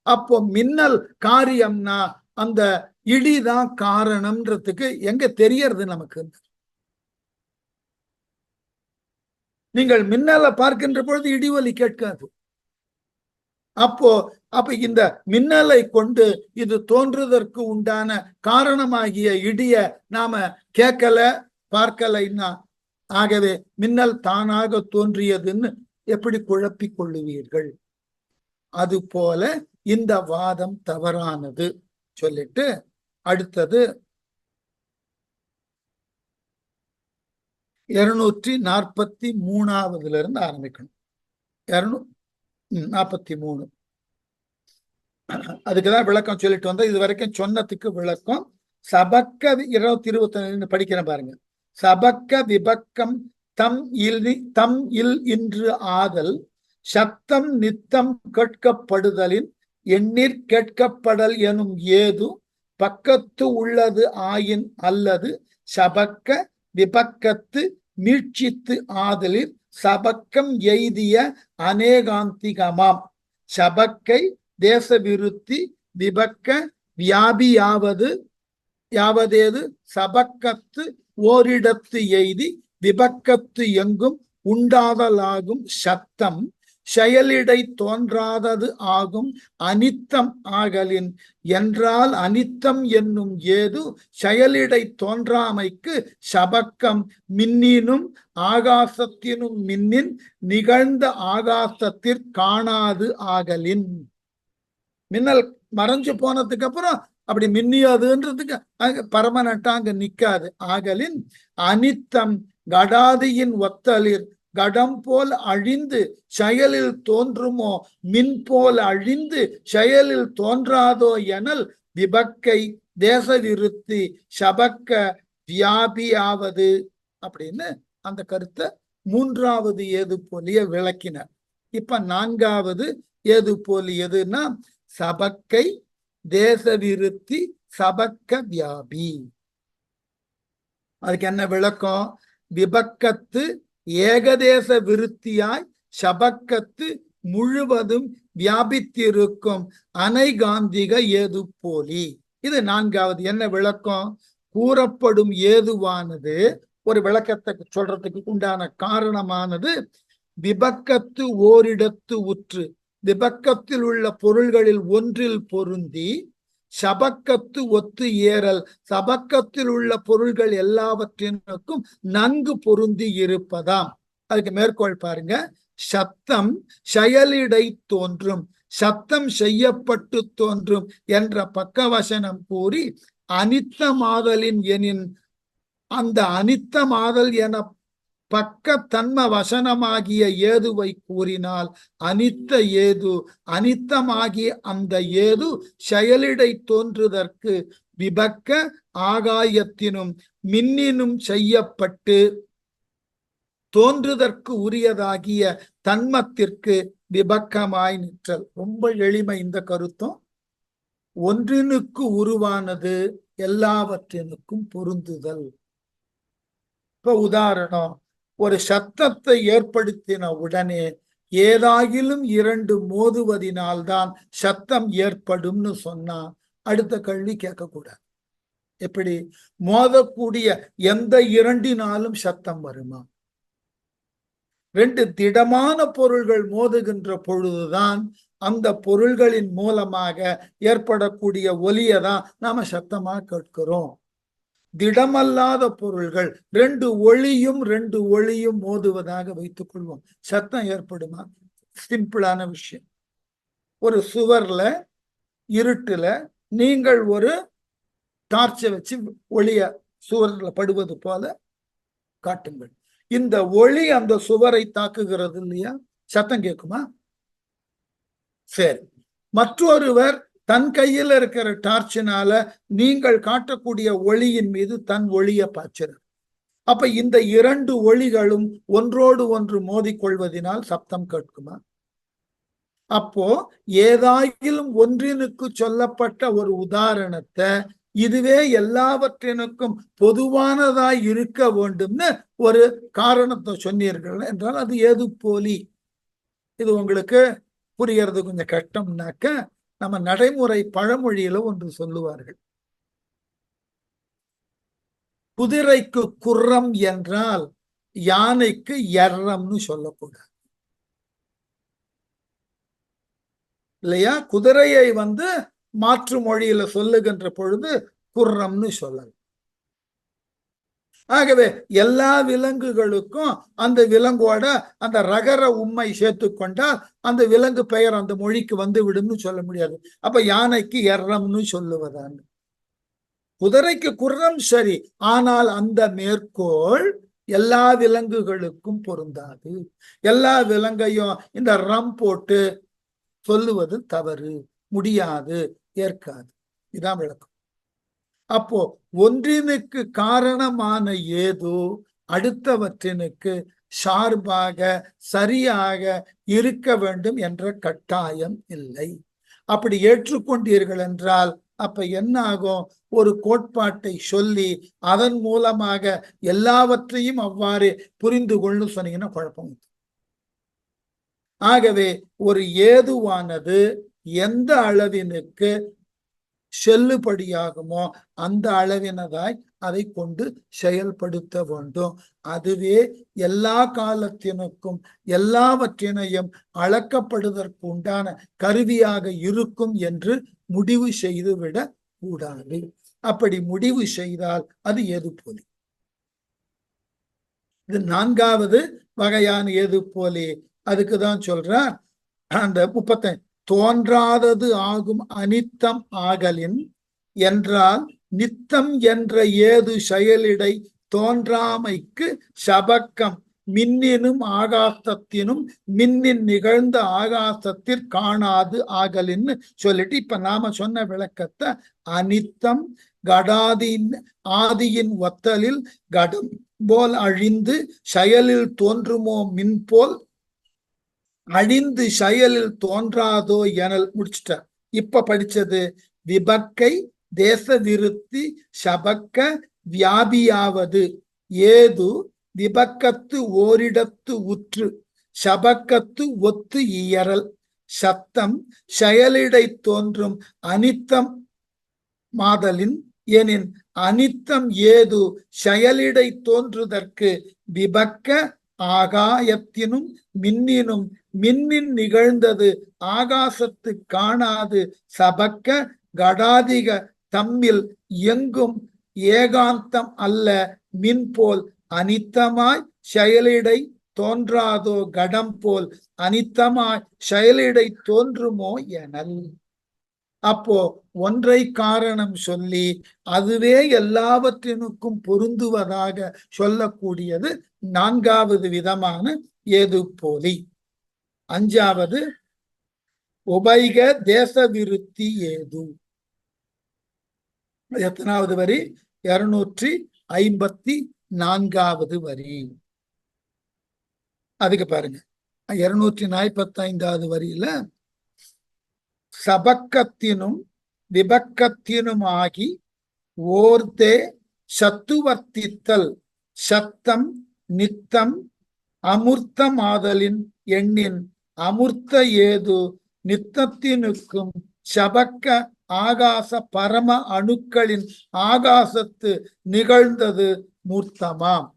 அப்போ மின்னல் காரியம்னா அந்த இடிதான் காரணம்ன்றதுக்கு எங்க தெரியறது நமக்கு? நீங்கள் மின்னலை பார்க்கின்ற பொழுது இடிவொலி கேட்காது. அப்ப இந்த மின்னலை கொண்டு இது தோன்றுவதற்கு உண்டான காரணமாகிய இடிய நாம கேட்கல பார்க்கலைன்னா ஆகவே மின்னல் தானாக தோன்றியதுன்னு எப்படி குழப்பிக் கொள்ளுவீர்கள்? அது போல இந்த வாதம் தவறானது சொல்லிட்டு அடுத்தது 243 இருந்து ஆரம்பிக்கணும். 243 அதுக்குதான் விளக்கம் சொல்லிட்டு வந்தா. இது வரைக்கும் சொன்னதுக்கு விளக்கம். சபக்க 20-21 படிக்கிறேன் பாருங்க. சபக்க விபக்கம் தம் இல் இன்று ஆதல் சத்தம் நித்தம் கேட்கப்படுதலின் எண்ணிற் கேட்கப்படல் எனும் ஏது பக்கத்து உள்ளது ஆயின் அல்லது சபக்க விபக்கத்து மீட்சித்து ஆதலில் சபக்கம் எய்திய அநேகாந்திகமாம். சபக்கை தேச விருத்தி விபக்க வியாபியாவது யாவதேது சபக்கத்து ஓரிடத்து எய்தி விபக்கத்து எங்கும் உண்டாதலாகும் சத்தம் செயலிடை தோன்றாதது ஆகும் அனித்தம் ஆகலின் என்றால் அனித்தம் என்னும் ஏது செயலிடை தோன்றாமைக்கு சபக்கம் மின்னினும் ஆகாசத்தினும் மின்னின் நிகழ்ந்த ஆகாசத்திற் காணாது ஆகலின். மின்னல் மறைஞ்சு போனதுக்கு அப்புறம் அப்படி மின்னியாதுன்றதுக்கு பர்மனண்டா அங்க நிக்காது. ஆகலின் அனித்தம் கடாதியின் ஒத்தலிர் கடம் போல் அழிந்து செயலில் தோன்றுமோ மின் போல் அழிந்து செயலில் தோன்றாதோ எனல் விபக்கை தேச விருத்தி சபக்க வியாபியாவது அப்படின்னு அந்த கருத்தை மூன்றாவது ஏது போலிய விளக்கினார். இப்ப நான்காவது ஏது போலி எதுன்னா சபக்கை தேச விருத்தி சபக்க வியாபி. அதுக்கு என்ன விளக்கம்? விபக்கத்து ஏகதேச விருத்தியாய் சபக்கத்து முழுவதும் வியாபித்திருக்கும் அனைகாந்திக ஏது போலி. இது நான்காவது. என்ன விளக்கம்? கூறப்படும் ஏதுவானது ஒரு விளக்கத்தை சொல்றதுக்கு உண்டான காரணமானது விபக்கத்து ஓரிடத்து உற்று விபக்கத்தில் உள்ள பொருள்களில் ஒன்றில் பொருந்தி சபக்கத்து ஒத்து ஏறல் சபக்கத்தில் உள்ள பொருள்கள் எல்லாவற்றினுக்கும் நன்கு பொருந்தி இருப்பதாம். அதுக்கு மேற்கோள் பாருங்க. சத்தம் செயலிடை தோன்றும் சத்தம் செய்யப்பட்டு தோன்றும் என்ற பக்கவசனம் கூறி அனித்தமாதலின் எனின் அந்த அனித்தமாதல் என பக்க தன்ம வசனமாகிய ஏதுவை கூறினால் அனித்த ஏது அனித்தமாகிய அந்த ஏது செயலிடை தோன்றுதற்கு விபக்க ஆகாயத்தினும் மின்னினும் செய்யப்பட்டு தோன்றுதற்கு உரியதாகிய தன்மத்திற்கு விபக்கமாய் நிற்றல். ரொம்ப எளிமை இந்த கருத்தும். ஒன்றினுக்கு உருவானது எல்லாவற்றினுக்கும் பொருந்துதல். இப்ப உதாரணம், ஒரு சத்தத்தை ஏற்படுத்தின உடனே ஏதாகிலும் இரண்டு மோதுவதினால்தான் சத்தம் ஏற்படும்னு சொன்னா அடுத்த கேள்வி கேட்கக்கூடாது. எப்படி? மோதக்கூடிய எந்த இரண்டினாலும் சத்தம் வருமா? ரெண்டு திடமான பொருள்கள் மோதுகின்ற பொழுதுதான் அந்த பொருள்களின் மூலமாக ஏற்படக்கூடிய ஒலியை தான் நாம சத்தமா கேட்கிறோம். திடமல்லாத பொருள்கள் ரெண்டு ஒளியும் மோதுவதாக வைத்துக் கொள்வோம், சத்தம் ஏற்படுமா? சிம்பிளான விஷயம். ஒரு சுவர்ல இருட்டுல நீங்கள் ஒரு டார்ச்சை வச்சு ஒளிய சுவர்ல படுவது போல காட்டுங்கள். இந்த ஒளி அந்த சுவரை தாக்குகிறது இல்லையா? சத்தம் கேட்குமா? சரி. மற்றொருவர் தன் கையில் இருக்கிற டார்ச்சினால நீங்கள் காட்டக்கூடிய ஒளியின் மீது தன் ஒளியை பாய்ச்சிறார். அப்ப இந்த இரண்டு ஒளிகளும் ஒன்றோடு ஒன்று மோதிக்கொள்வதனால் சப்தம் கேட்குமா? அப்போ ஏதாயிலும் ஒன்றினுக்கு சொல்லப்பட்ட ஒரு உதாரணத்தை இதுவே எல்லாவற்றினுக்கும் பொதுவானதாய் இருக்க வேண்டும்னு ஒரு காரணத்தை சொன்னீர்கள் என்றால் அது ஏது போலி. இது உங்களுக்கு புரியறது கொஞ்சம் கஷ்டம்னாக்க நம்ம நடைமுறை பழமொழியில ஒன்று சொல்லுவார்கள். குதிரைக்கு குர்ரம் என்றால் யானைக்கு எர்ரம்னு சொல்லக்கூடாது இல்லையா? குதிரையை மாற்று மொழியில சொல்லுகின்ற பொழுது குர்ரம்னு சொல்லலாம். ஆகவே எல்லா விலங்குகளுக்கும் அந்த விலங்கோட அந்த ரகர உம்மை சேர்த்து கொண்டால் அந்த விலங்கு பெயர் அந்த மொழிக்கு வந்து விடும்னு சொல்ல முடியாது. அப்ப யானைக்கு எர்ரம்னு சொல்லுவதாங்க. குதிரைக்கு குர்ரம் சரி, ஆனால் அந்த மேற்கோள் எல்லா விலங்குகளுக்கும் பொருந்தாது. எல்லா விலங்கையும் இந்த ரம் போட்டு சொல்லுவது தவறு, முடியாது, ஏற்காது. இதான் விளக்கம். அப்போ ஒன்றினுக்கு காரணமான ஏதோ அடுத்தவற்றினுக்கு சார்பாக சரியாக இருக்க வேண்டும் என்ற கட்டாயம் இல்லை. அப்படி ஏற்றுக்கொண்டீர்கள் என்றால் அப்ப என்ன ஆகும்? ஒரு கோட்பாட்டை சொல்லி அதன் மூலமாக எல்லாவற்றையும் அவ்வாறு புரிந்து கொள்ளு சொன்னீங்கன்னா குழப்பம். ஆகவே ஒரு ஏதுவானது எந்த அளவினுக்கு செல்லுபடியாகுமோ அந்த அளவினதாய் அதை கொண்டு செயல்படுத்த வேண்டும். அதுவே எல்லா காலத்தினுக்கும் எல்லாவற்றினையும் அளக்கப்படுவதற்கு உண்டான கருவியாக இருக்கும் என்று முடிவு செய்துவிடக் கூடாது. அப்படி முடிவு செய்தால் அது ஏதுப்போலி. இது 4வது வகையான ஏதுப்போலி. அதுக்குதான் சொல்றார் அந்த 35 தோன்றாதது ஆகும் அனித்தம் ஆகலின் என்றால் நித்தம் என்ற ஏது செயலிடை தோன்றாமைக்கு சபக்கம் மின்னினும் ஆகாசத்தினும் மின்னின் நிகழ்ந்த ஆகாசத்தில் காணாது ஆகலின்னு சொல்லிட்டு இப்ப நாம சொன்ன விளக்கத்தை அனித்தம் கடாதின் ஆதியின் ஒத்தலில் கடம் போல் அழிந்து செயலில் தோன்றுமோ மின் போல் அழிந்து செயலில் தோன்றாதோ எனல் முடிச்சிட்டார். இப்ப படிச்சது விபக்கை தேச விருத்தி சபக்க வியாபியாவது ஏது விபக்கத்து ஓரிடத்து உற்று சபக்கத்து ஒத்து இயறல் சத்தம் செயலிடை தோன்றும் அனித்தம் மாதலின் எனின் அனித்தம் ஏது செயலிடை தோன்றுதற்கு விபக்க ஆகாயத்தினும் மின்னினும் மின்னின் நிகழ்ந்தது ஆகாசத்து காணாது சபக்க கடாதிக தம்மில் எங்கும் ஏகாந்தம் அல்ல மின் போல் அனித்தமாய் செயலிடை தோன்றாதோ கடம் போல் அனித்தமாய் செயலிடை தோன்றுமோ எனல். அப்போ ஒன்றை காரணம் சொல்லி அதுவே எல்லாவற்றினுக்கும் பொருந்துவதாக சொல்லக்கூடியது 4வது விதமான ஏதுப்போலி. 5வது உபைக தேச விருத்தி ஏது. எத்தனாவது வரி? 254வது வரி. அதுக்கு பாருங்க 245வது வரியில சபக்கத்தினும் விபக்கத்தினுமாகி ஓர்தே சத்துவர்த்தித்தல் சத்தம் நித்தம் அமுர்த்தம் ஆதலின் எண்ணின் அமுர்த்த ஏது நித்தத்தினுக்கும் சபக்க ஆகாச பரம அணுக்களின் ஆகாசத்து நிகழ்ந்தது மூர்த்தமாம்.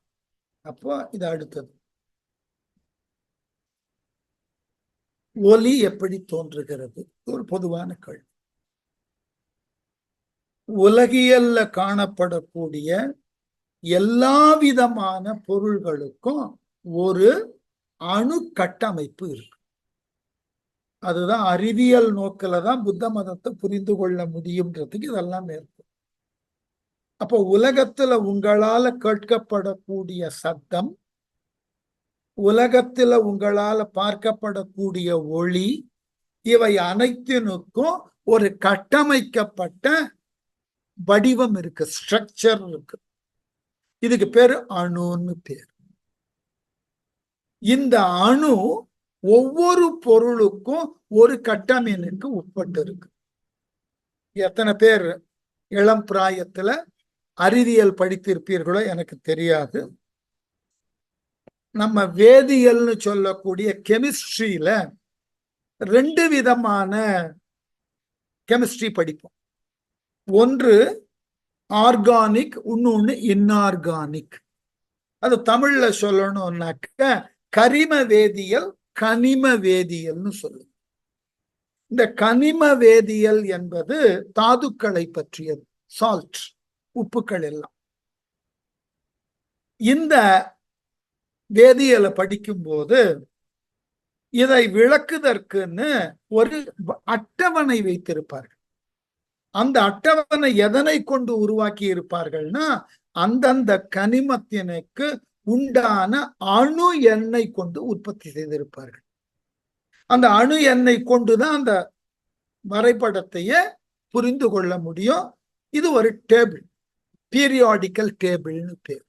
அப்போ இது அடுத்தது. ஒலி எப்படி தோன்றுகிறது? ஒரு பொதுவான கேள்வி. உலகியல்ல காணப்படக்கூடிய எல்லா விதமான பொருள்களுக்கும் ஒரு அணு கட்டமைப்பு இருக்கு. அதுதான் அறிவியல் நோக்கில தான் புத்த மதத்தை புரிந்து கொள்ள முடியும்ன்றதுக்கு இதெல்லாம் இருக்கும். அப்போ உலகத்துல உங்களால கேட்கப்படக்கூடிய சத்தம், உலகத்துல உங்களால பார்க்கப்படக்கூடிய ஒளி, இவை அனைத்தினுக்கும் ஒரு கட்டமைக்கப்பட்ட வடிவம் இருக்கு, ஸ்ட்ரக்சர் இருக்கு. இதுக்கு பேரு அணுன்னு பேர். இந்த அணு ஒவ்வொரு பொருளுக்கும் ஒரு கட்டமைப்புக்கு உட்பட்டு இருக்கு. எத்தனை பேர் இளம் பிராயத்துல அறிவியல் படித்திருப்பீர்களோ எனக்கு தெரியாது. நம்ம வேதியியல்னு சொல்லக்கூடிய கெமிஸ்ட்ரியில 2 விதமான கெமிஸ்ட்ரி படிப்போம். ஒன்று ஆர்கானிக், இன்னொன்னு இன்ஆர்கானிக். அது தமிழ்ல சொல்லணும்னாக்க கரிம வேதியியல், கனிம வேதியியல்னு சொல்லுவோம். இந்த கனிம வேதியியல் என்பது தாதுக்களை பற்றியது, சால்ட், உப்புக்கள் எல்லாம். இந்த வேதியியலை படிக்கும்போது இதை விளக்குதற்குன்னு ஒரு அட்டவணை வைத்திருப்பார்கள். அந்த அட்டவணை எதனை கொண்டு உருவாக்கி இருப்பார்கள்னா அந்தந்த கனிமத்தினுக்கு உண்டான அணு எண்ணெய் கொண்டு உற்பத்தி செய்திருப்பார்கள். அந்த அணு எண்ணெய் கொண்டுதான் அந்த வரைபடத்தையே புரிந்து கொள்ள முடியும். இது ஒரு டேபிள், பீரியாடிக்கல் டேபிள்னு பேர்.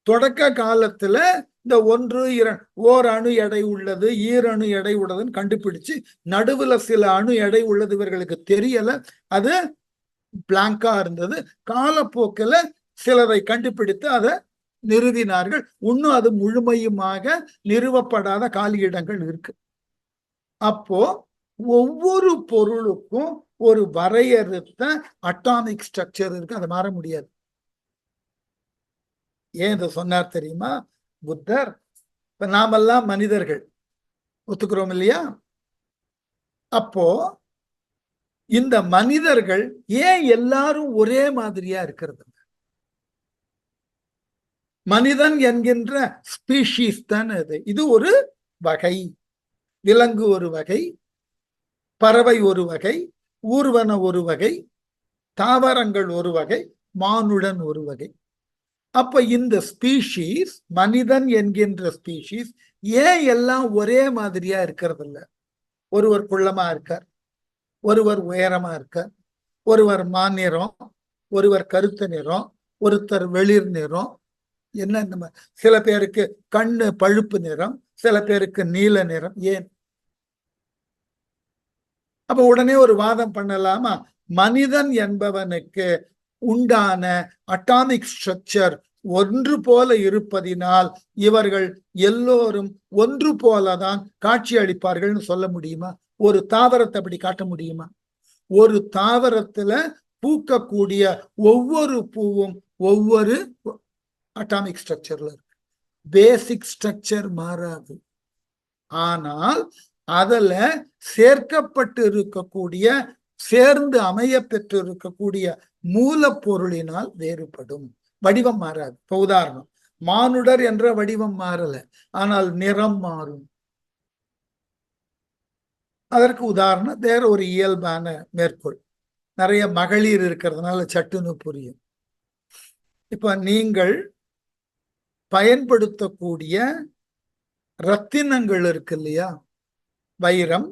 தொடக்க காலத்துல இந்த 1 ஓர் அணு எடை உள்ளது, ஈரணு எடை உள்ளதுன்னு கண்டுபிடிச்சு நடுவுல சில அணு எடை உள்ளது இவர்களுக்கு தெரியல, அது பிளாங்கா இருந்தது. காலப்போக்கில் சிலரை கண்டுபிடித்து அதை நிறுவினார்கள். இன்னும் அது முழுமையுமாக நிறுவப்படாத காலி இடங்கள் இருக்கு. அப்போ ஒவ்வொரு பொருளுக்கும் ஒரு வரையறுத்த அட்டாமிக் ஸ்ட்ரக்சர் இருக்கு, அதை மாற முடியாது. ஏன் இதை சொன்னார் தெரியுமா புத்தர்? இப்ப நாமெல்லாம் மனிதர்கள், ஒத்துக்கிறோம் இல்லையா? அப்போ இந்த மனிதர்கள் ஏன் எல்லாரும் ஒரே மாதிரியா இருக்கிறது? மனிதன் என்கின்ற ஸ்பீஷீஸ் தான் இது. இது ஒரு வகை, விலங்கு ஒரு வகை, பறவை ஒரு வகை, ஊர்வன ஒரு வகை, தாவரங்கள் ஒரு வகை, மானுடன் ஒரு வகை. அப்ப இந்த ஸ்பீஷீஸ், மனிதன் என்கின்ற ஸ்பீஷீஸ் ஏன் எல்லாம் ஒரே மாதிரியா இருக்கிறது இல்ல? ஒருவர் குள்ளமா இருக்கார், ஒருவர் உயரமா இருக்கார், ஒருவர் மாநிறம், ஒருவர் கருத்த நிறம், ஒருத்தர் வெளிர் நிறம், என்ன சில பேருக்கு கண்ணு பழுப்பு நிறம், சில பேருக்கு நீல நிறம். ஏன்? அப்ப உடனே ஒரு வாதம் பண்ணலாமா? மனிதன் என்பவனுக்கு உண்டான அட்டாமிக் ஸ்ட்ரக்சர் ஒன்று போல இருப்பதினால் இவர்கள் எல்லோரும் ஒன்று போலதான் காட்சி அளிப்பார்கள்னு சொல்ல முடியுமா? ஒரு தாவரத்தை அப்படி காட்ட முடியுமா? ஒரு தாவரத்துல பூக்கக்கூடிய ஒவ்வொரு பூவும் ஒவ்வொரு அட்டாமிக் ஸ்ட்ரக்சர்ல இருக்கு. பேசிக் ஸ்ட்ரக்சர் மாறாது. ஆனால் அதுல சேர்க்கப்பட்டு இருக்கக்கூடிய, சேர்ந்து அமைய பெற்று இருக்கக்கூடிய மூலப்பொருளினால் வேறுபடும். வடிவம் மாறாது. இப்ப உதாரணம், மானுடர் என்ற வடிவம் மாறல, ஆனால் நிறம் மாறும். அதற்கு உதாரணம் வேற ஒரு இயல்பான மேற்கோள். நிறைய மகளிர் இருக்கிறதுனால சட்டுன்னு புரியும். இப்ப நீங்கள் பயன்படுத்தக்கூடிய ரத்தினங்கள் இருக்கு இல்லையா? வைரம்,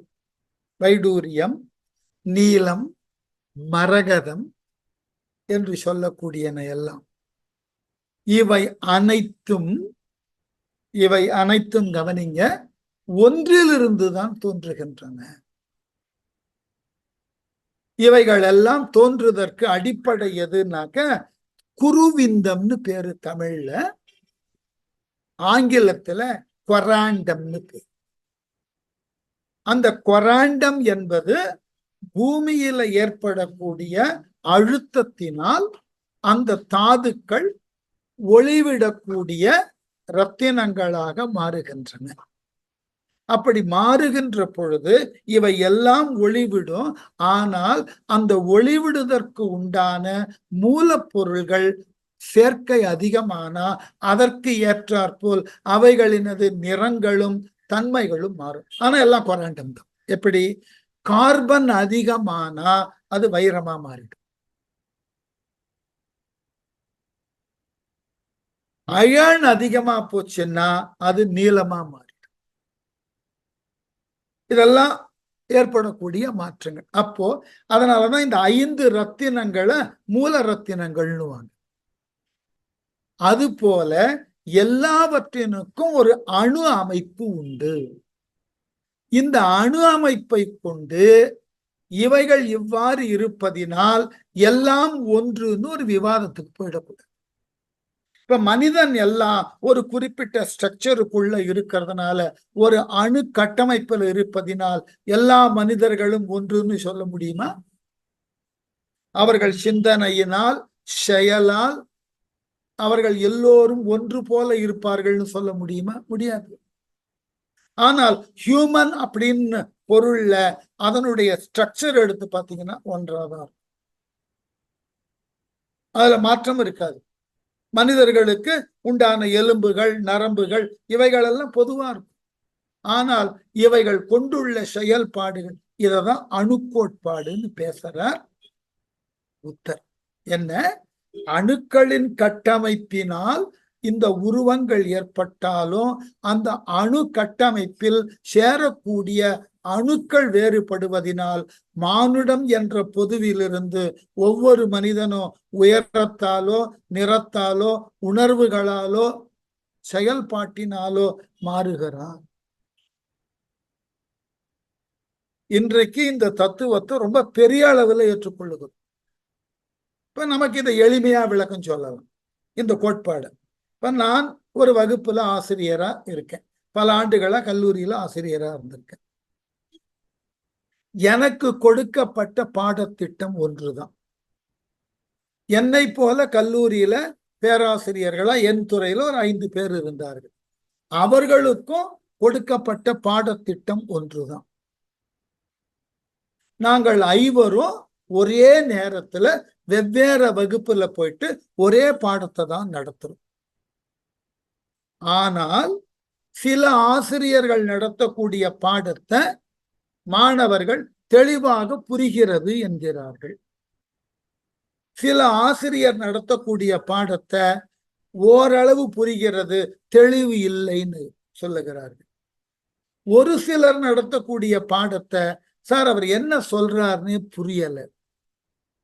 வைடூரியம், நீலம், மரகதம் என்று சொல்லக்கூடியன எல்லாம், இவை அனைத்தும் கவனிங்க, ஒன்றிலிருந்து தான் தோன்றுகின்றன. இவைகள் எல்லாம் தோன்றுவதற்கு அடிப்படை எதுனாக்க குருவிந்தம்னு பேரு தமிழ்ல, ஆங்கிலத்துல கொராண்டம்னு பேரு. அந்த கொராண்டம் என்பது பூமியில ஏற்படக்கூடிய அழுத்தத்தினால் அந்த தாதுக்கள் ஒளிவிடக்கூடிய ரத்தினங்களாக மாறுகின்றன. அப்படி மாறுகின்ற பொழுது இவை எல்லாம் ஒளிவிடும். ஆனால் அந்த ஒளிவிடுவதற்கு உண்டான மூலப்பொருள்கள் சேர்க்கை அதிகமானா அதற்கு ஏற்றாற்போல் அவைகளினது நிறங்களும் தன்மைகளும் மாறும். ஆனா எல்லாம் குவாரண்டம் தான். எப்படி? கார்பன் அதிகமானா அது வைரமா மாறிடும், அயர்ன் அதிகமா போச்சுன்னா அது நீளமா மாறிடும். இதெல்லாம் ஏற்படக்கூடிய மாற்றங்கள். அப்போ அதனாலதான் இந்த 5 ரத்தினங்களை மூல ரத்தினங்கள்னு வாங்க. அது போல எல்லாவற்றினுக்கும் ஒரு அணு அமைப்பு உண்டு. இந்த அணு அமைப்பை கொண்டு இவைகள் இவ்வாறு இருப்பதினால் எல்லாம் ஒன்றுன்னு ஒரு விவாதத்துக்கு போயிடக்கூடாது. இப்ப மனிதன் எல்லாம் ஒரு குறிப்பிட்ட ஸ்ட்ரக்சருக்குள்ள இருக்கிறதுனால, ஒரு அணு கட்டமைப்பில் இருப்பதினால் எல்லா மனிதர்களும் ஒன்றுன்னு சொல்ல முடியுமா? அவர்கள் சிந்தனையினால், செயலால் அவர்கள் எல்லோரும் ஒன்று போல இருப்பார்கள்னு சொல்ல முடியுமா? முடியாது. ஆனால் ஹியூமன் அப்படின்னு பொருள்ல அதனுடைய ஸ்ட்ரக்சர் எடுத்து பார்த்தீங்கன்னா ஒன்றாதான், அதுல மாற்றம் இருக்காது. மனிதர்களுக்கு உண்டான எலும்புகள், நரம்புகள் இவைகள் எல்லாம் பொதுவா இருக்கும். ஆனால் இவைகள் கொண்டுள்ள செயல்பாடுகள், இததான் அணுக்கோட்பாடுன்னு பேசுறார் புத்தர். என்ன? அணுக்களின் கட்டமைப்பினால் இந்த உருவங்கள் ஏற்பட்டாலும் அந்த அணு கட்டமைப்பில் சேரக்கூடிய அணுக்கள் வேறுபடுவதினால் மானுடம் என்ற பொதுவிலிருந்து ஒவ்வொரு மனிதனும் உயரத்தாலோ நிறத்தாலோ உணர்வுகளாலோ செயல்பாட்டினாலோ மாறுகிறான். இன்றைக்கு இந்த தத்துவத்தை ரொம்ப பெரிய அளவில் ஏற்றுக்கொள்ளுகிறோம். இப்ப நமக்கு இதை எளிமையா விளக்கம் சொல்லலாம். இந்த கோட்பாடு இப்ப நான் ஒரு வகுப்புல ஆசிரியரா இருக்கேன். பல ஆண்டுகளா கல்லூரியில ஆசிரியரா இருந்திருக்கேன். எனக்கு கொடுக்கப்பட்ட பாடத்திட்டம் ஒன்றுதான். என்னை போல கல்லூரியில பேராசிரியர்களா என் துறையில ஒரு 5 பேர் இருந்தார்கள். அவர்களுக்கும் கொடுக்கப்பட்ட பாடத்திட்டம் ஒன்றுதான். நாங்கள் 5 ஒரே நேரத்துல வெவ்வேறு வகுப்புல போயிட்டு ஒரே பாடத்தை தான் நடத்துறோம். ஆனால் சில ஆசிரியர்கள் நடத்தக்கூடிய பாடத்தை மாணவர்கள் தெளிவாக புரிகிறது என்கிறார்கள். சில ஆசிரியர் நடத்தக்கூடிய பாடத்தை ஓரளவு புரிகிறது, தெளிவு இல்லைன்னு சொல்லுகிறார்கள். ஒரு சிலர் நடத்தக்கூடிய பாடத்தை சார் அவர் என்ன சொல்றாருன்னு புரியல.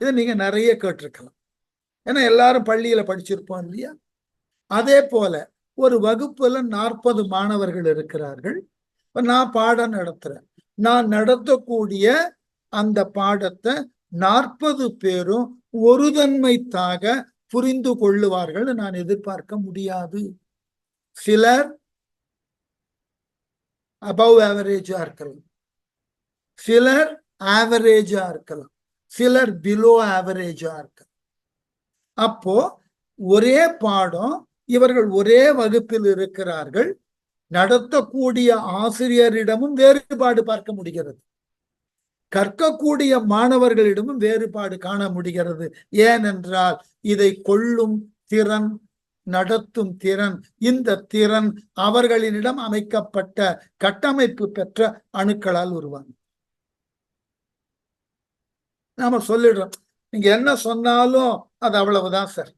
இதை நீங்க நிறைய கேட்டிருக்கலாம். ஏன்னா எல்லாரும் பள்ளியில படிச்சிருப்போம் இல்லையா? அதே போல ஒரு வகுப்புல 40 மாணவர்கள் இருக்கிறார்கள். இப்ப நான் பாடம் நடத்துறேன். நான் நடத்தக்கூடிய அந்த பாடத்தை 40 பேரும் ஒருதன்மைத்தாக புரிந்து கொள்ளுவார்கள் நான் எதிர்பார்க்க முடியாது. சிலர் அபவ் ஆவரேஜா இருக்கலாம், சிலர் ஆவரேஜா இருக்கலாம், சிலர் பிலோ ஆவரேஜா இருக்கலாம். அப்போ ஒரே பாடம், இவர்கள் ஒரே வகுப்பில் இருக்கிறார்கள். நடத்தக்கூடிய ஆசிரியரிடமும் வேறுபாடு பார்க்க முடிகிறது, கற்கக்கூடிய மாணவர்களிடமும் வேறுபாடு காண முடிகிறது. ஏனென்றால் இதை கொள்ளும் திறன், நடத்தும் திறன், இந்த திறன் அவர்களிடம் அமைக்கப்பட்ட கட்டமைப்பு பெற்ற அணுக்களால் உருவாங்க. நாம சொல்லிடுறோம், நீங்க என்ன சொன்னாலும் அது அவ்வளவுதான் சார்.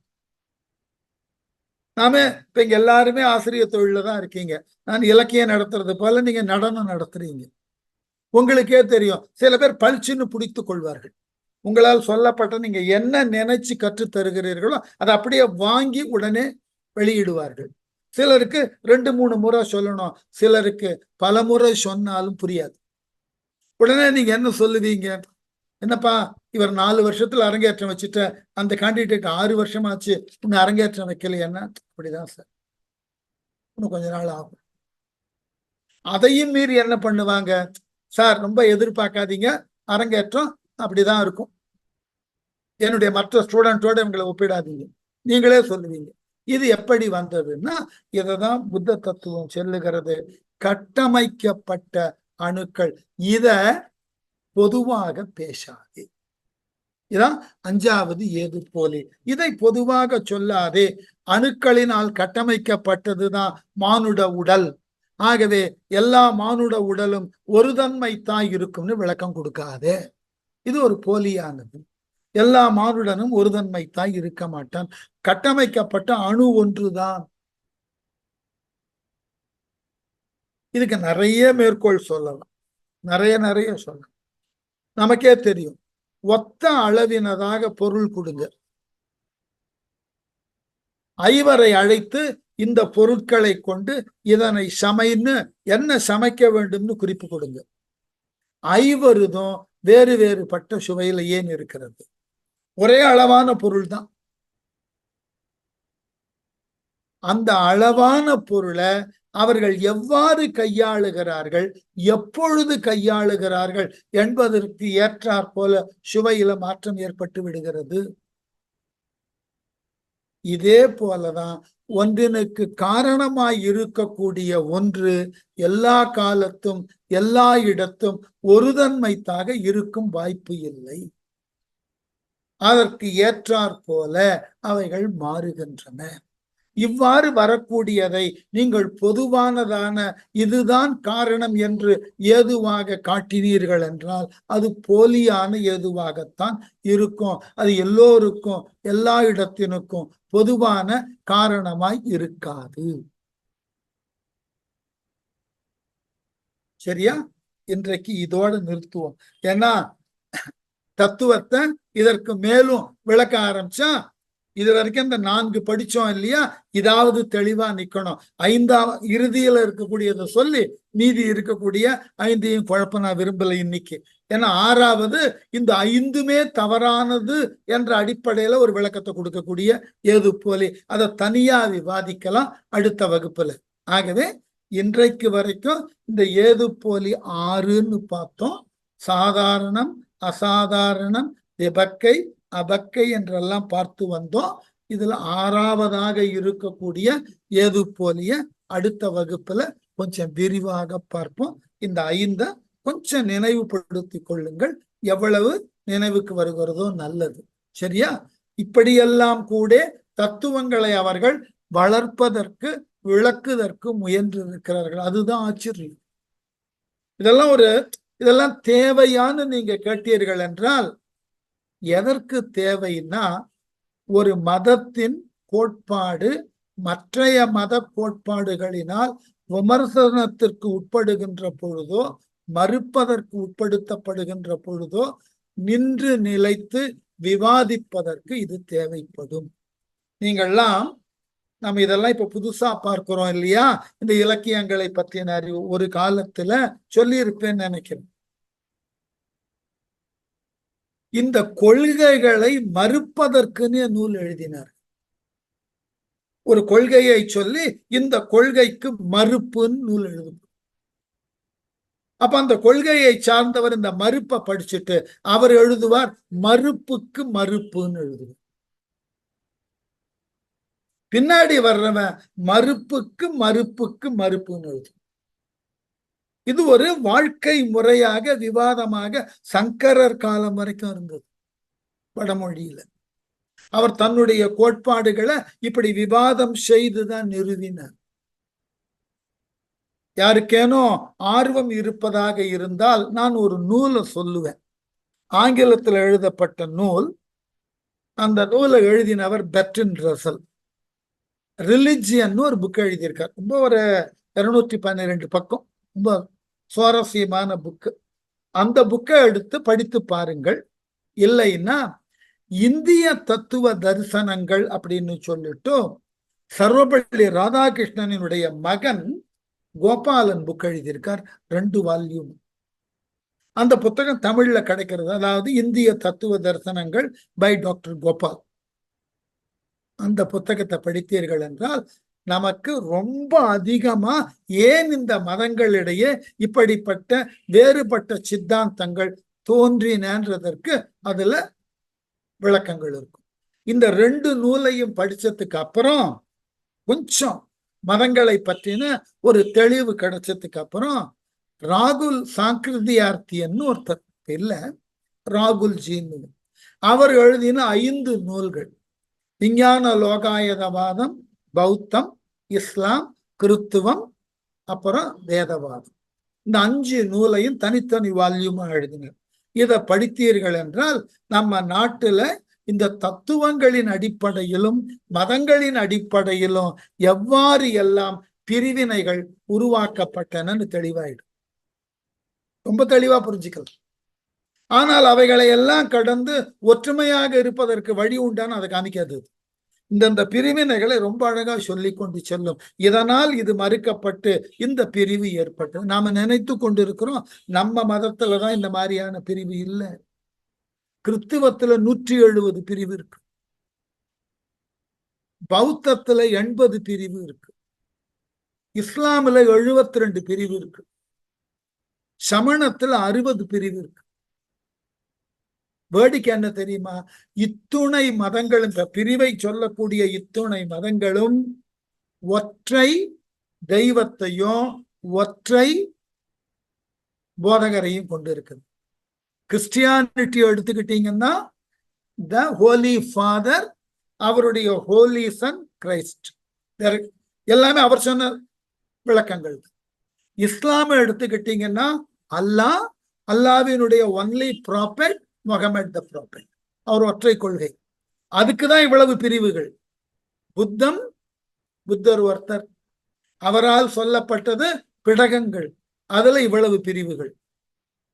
நாம இப்ப இங்க எல்லாருமே ஆசிரியர் தொழில தான் இருக்கீங்க. நான் இலக்கியம் நடத்துறது போல நீங்க நடனம் நடத்துறீங்க. உங்களுக்கே தெரியும், சில பேர் பளிச்சுன்னு பிடித்துக் கொள்வார்கள். உங்களால் சொல்லப்பட்ட நீங்க என்ன நினைச்சு கற்று தருகிறீர்களோ அதை அப்படியே வாங்கி உடனே வெளியிடுவார்கள். சிலருக்கு 2-3 முறை சொல்லணும், சிலருக்கு பல முறை சொன்னாலும் புரியாது. உடனே நீங்க என்ன சொல்லுவீங்க? என்னப்பா இவர் 4 வருஷத்துல அரங்கேற்றம் வச்சுட்ட, அந்த கேண்டிடேட் 6 வருஷமாச்சு இன்னும் அரங்கேற்றம் வைக்கலையா? அப்படிதான் சார், இன்னும் கொஞ்ச நாள் ஆகும். அதையும் மீறி என்ன பண்ணுவாங்க? சார் ரொம்ப எதிர்பார்க்காதீங்க, அரங்கேற்றம் அப்படிதான் இருக்கும், என்னுடைய மற்ற ஸ்டூடெண்டோட இவங்களை ஒப்பிடாதீங்க, நீங்களே சொல்லுவீங்க. இது எப்படி வந்ததுன்னா, இததான் புத்த தத்துவம் சொல்லுகிறது, கட்டமைக்கப்பட்ட அணுக்கள். இத பொதுவாக பேசாதே. இதான் 5வது ஏது போலே. இதை பொதுவாக சொல்லாதே. அணுக்களினால் கட்டமைக்கப்பட்டதுதான் மானுட உடல். ஆகவே எல்லா மானுட உடலும் ஒரு தன்மை தான் இருக்கும்னு விளக்கம் கொடுக்காதே. இது ஒரு போலியானது. எல்லா மானுடனும் ஒரு தன்மை தான் இருக்க மாட்டான். கட்டமைக்கப்பட்ட அணு ஒன்றுதான். இதுக்கு நிறைய மேற்கோள் சொல்லலாம், நிறைய சொல்லலாம். நமக்கே தெரியும், ஒத்த அளவினதாக பொருள் கொடுங்க, 5 அழைத்து இந்த பொருட்களை கொண்டு இதனை சமைன்னு என்ன சமைக்க வேண்டும்னு குறிப்பு கொடுங்க. 5 வேறு வேறுபட்ட சுவையில ஏன் இருக்கிறது? ஒரே அளவான பொருள் தான். அந்த அளவான பொருளை அவர்கள் எவ்வாறு கையாளுகிறார்கள், எப்பொழுது கையாளுகிறார்கள் என்பதற்கு ஏற்றாற் போல சுவையில மாற்றம் ஏற்பட்டு விடுகிறது. இதே போலதான் ஒன்றினுக்கு காரணமாய் இருக்கக்கூடிய ஒன்று எல்லா காலத்தும் எல்லா இடத்தும் ஒருதன்மைத்தாக இருக்கும் வாய்ப்பு இல்லை. அதற்கு ஏற்றாற் போல அவைகள் மாறுகின்றன. இவ்வாறு வரக்கூடியதை நீங்கள் பொதுவானதான இதுதான் காரணம் என்று ஏதுவாக காட்டினீர்கள் என்றால் அது போலியான ஏதுவாகத்தான் இருக்கும். அது எல்லோருக்கும் எல்லா இடத்தினுக்கும் பொதுவான காரணமாய் இருக்காது. சரியா? இன்றைக்கு இதோடு நிறுத்துவோம். ஏன்னா தத்துவத்தை இதற்கு மேலும் விளக்க ஆரம்பிச்சா இது வரைக்கும் இந்த 4 படிச்சோம் இல்லையா, இதாவது தெளிவா நிக்கணும். 5ஆவது இறுதியில இருக்கக்கூடியதை சொல்லி மீதி இருக்கக்கூடிய 5ஐயும் குழப்ப நான் விரும்பல இன்னைக்கு. ஏன்னா 6ஆவது இந்த 5மே தவறானது என்ற அடிப்படையில ஒரு விளக்கத்தை கொடுக்கக்கூடிய ஏது போலி, அதை தனியா விவாதிக்கலாம் அடுத்த வகுப்புல. ஆகவே இன்றைக்கு வரைக்கும் இந்த ஏது போலி 6ன்னு பார்த்தோம். சாதாரணம், அசாதாரணம், விபக்கை, அபக்கை என்றெல்லாம் பார்த்து வந்தோம். இதுல 6ஆவதாக இருக்கக்கூடிய ஏது போலிய அடுத்த வகுப்புல கொஞ்சம் விரிவாக பார்ப்போம். இந்த 5 கொஞ்சம் நினைவுபடுத்தி கொள்ளுங்கள். எவ்வளவு நினைவுக்கு வருகிறதோ நல்லது. சரியா? இப்படியெல்லாம் கூட தத்துவங்களை அவர்கள் வளர்ப்பதற்கு விளக்குதற்கு முயன்றிருக்கிறார்கள். அதுதான் ஆச்சரியம். இதெல்லாம் தேவையான்னு நீங்க கேட்டீர்கள் என்றால் எதற்கு தேவைன்னா, ஒரு மதத்தின் கோட்பாடு மற்றைய மத கோட்பாடுகளினால் விமர்சனத்திற்கு உட்படுகின்ற பொழுதோ மறுப்பதற்கு உட்படுத்தப்படுகின்ற பொழுதோ நின்று நிலைத்து விவாதிப்பதற்கு இது தேவைப்படும். நீங்கள்லாம் நம்ம இதெல்லாம் இப்ப புதுசா பார்க்கிறோம் இல்லையா? இந்த இலக்கியங்களை பற்றின அறிவு ஒரு காலத்துல சொல்லியிருப்பேன்னு நினைக்கிறேன். இந்த கொள்கைகளை மறுப்பதற்குன்னு நூல் எழுதினார். ஒரு கொள்கையை சொல்லி இந்த கொள்கைக்கு மறுப்புன்னு நூல் எழுதும். அப்ப அந்த கொள்கையை சார்ந்தவர் இந்த மறுப்பை படிச்சுட்டு அவர் எழுதுவார் மறுப்புக்கு மறுப்புன்னு எழுதுவார். பின்னாடி வர்றவன் மறுப்புக்கு மறுப்புக்கு மறுப்புன்னு எழுதும். இது ஒரு வாழ்க்கை முறையாக விவாதமாக சங்கரர் காலம் வரைக்கும் இருந்தது வடமொழியில. அவர் தன்னுடைய கோட்பாடுகளை இப்படி விவாதம் செய்துதான் நிறுவினார். யாருக்கேனோ ஆர்வம் இருப்பதாக இருந்தால் நான் ஒரு நூலை சொல்லுவேன். ஆங்கிலத்தில் எழுதப்பட்ட நூல். அந்த நூலை எழுதினவர் பெர்ட்ரண்ட் ரசல். ரிலிஜியன் ஒரு புக் எழுதியிருக்கார். ரொம்ப ஒரு 212 பக்கம். ரொம்ப சுவாரஸ்யமான புக்கு. அந்த புக்கை எடுத்து படித்து பாருங்கள். இல்லைன்னா இந்திய தத்துவ தரிசனங்கள் அப்படின்னு சொல்லிட்டு சர்வபள்ளி ராதாகிருஷ்ணனுடைய மகன் கோபாலன் புக் எழுதியிருக்கார். 2 வால்யூம். அந்த புத்தகம் தமிழ்ல கிடைக்கிறது. அதாவது இந்திய தத்துவ தரிசனங்கள் பை டாக்டர் கோபால். அந்த புத்தகத்தை படித்தீர்கள் என்றால் நமக்கு ரொம்ப அதிகமா ஏன் இந்த மதங்களிடையே இப்படிப்பட்ட வேறுபட்ட சித்தாந்தங்கள் தோன்றினன்றதற்கு அதுல விளக்கங்கள் இருக்கும். இந்த 2 நூலையும் படிச்சதுக்கு அப்புறம் கொஞ்சம் மதங்களை பற்றின ஒரு தெளிவு கிடைச்சதுக்கு அப்புறம் ராகுல் சாங்கிருதியார்த்தியன்னு ஒருத்தர் இல்ல, ராகுல் ஜின்னு அவர் எழுதின 5 நூல்கள். விஞ்ஞான லோகாயதவாதம், பௌத்தம், இஸ்லாம், கிறித்துவம், அப்புறம் வேதவாதம். இந்த 5 நூலையும் தனித்தனி வால்யூமா எழுதினார். இதை படித்தீர்கள் என்றால் நம்ம நாட்டுல இந்த தத்துவங்களின் அடிப்படையிலும் மதங்களின் அடிப்படையிலும் எவ்வாறு எல்லாம் பிரிவினைகள் உருவாக்கப்பட்டனன்னு தெளிவாயிடும். ரொம்ப தெளிவா புரிஞ்சுக்கலாம். ஆனால் அவைகளை எல்லாம் கடந்து ஒற்றுமையாக இருப்பதற்கு வழி உண்டான்னு அதை காமிக்காது. இந்த பிரிவினைகளை ரொம்ப அழகா சொல்லி கொண்டு செல்லும். இதனால் இது மறுக்கப்பட்டு இந்த பிரிவு ஏற்பட்டு நாம நினைத்து கொண்டிருக்கிறோம் நம்ம மதத்துலதான் இந்த மாதிரியான பிரிவு இல்லை. கிறிஸ்துவத்துல 170 பிரிவு இருக்கு. பௌத்தத்துல 80 பிரிவு இருக்கு. இஸ்லாமில 72 பிரிவு இருக்கு. சமணத்துல 60 பிரிவு இருக்கு. வேடிக்கை என்ன தெரியுமா? இத்துணை மதங்களும், பிரிவை சொல்லக்கூடிய இத்துணை மதங்களும் ஒற்றை தெய்வத்தையும் ஒற்றை போதகரையும் கொண்டு இருக்குது. கிறிஸ்டியானிட்டி எடுத்துக்கிட்டீங்கன்னா த ஹோலி ஃபாதர், அவருடைய ஹோலி சன் கிரைஸ்ட். எல்லாமே அவர் சொன்ன விளக்கங்கள். இஸ்லாமை எடுத்துக்கிட்டீங்கன்னா அல்லாஹ், அல்லாஹ்வினுடைய ஒன்லி ப்ராஃபெட், முகமது த ப்ராஃபெட், அவர் ஒற்றை கொள்கை. அதுக்குதான் இவ்வளவு பிரிவுகள். புத்தம், புத்தர் ஒருத்தர், அவரால் சொல்லப்பட்டது பிடகங்கள், அதுல இவ்வளவு பிரிவுகள்.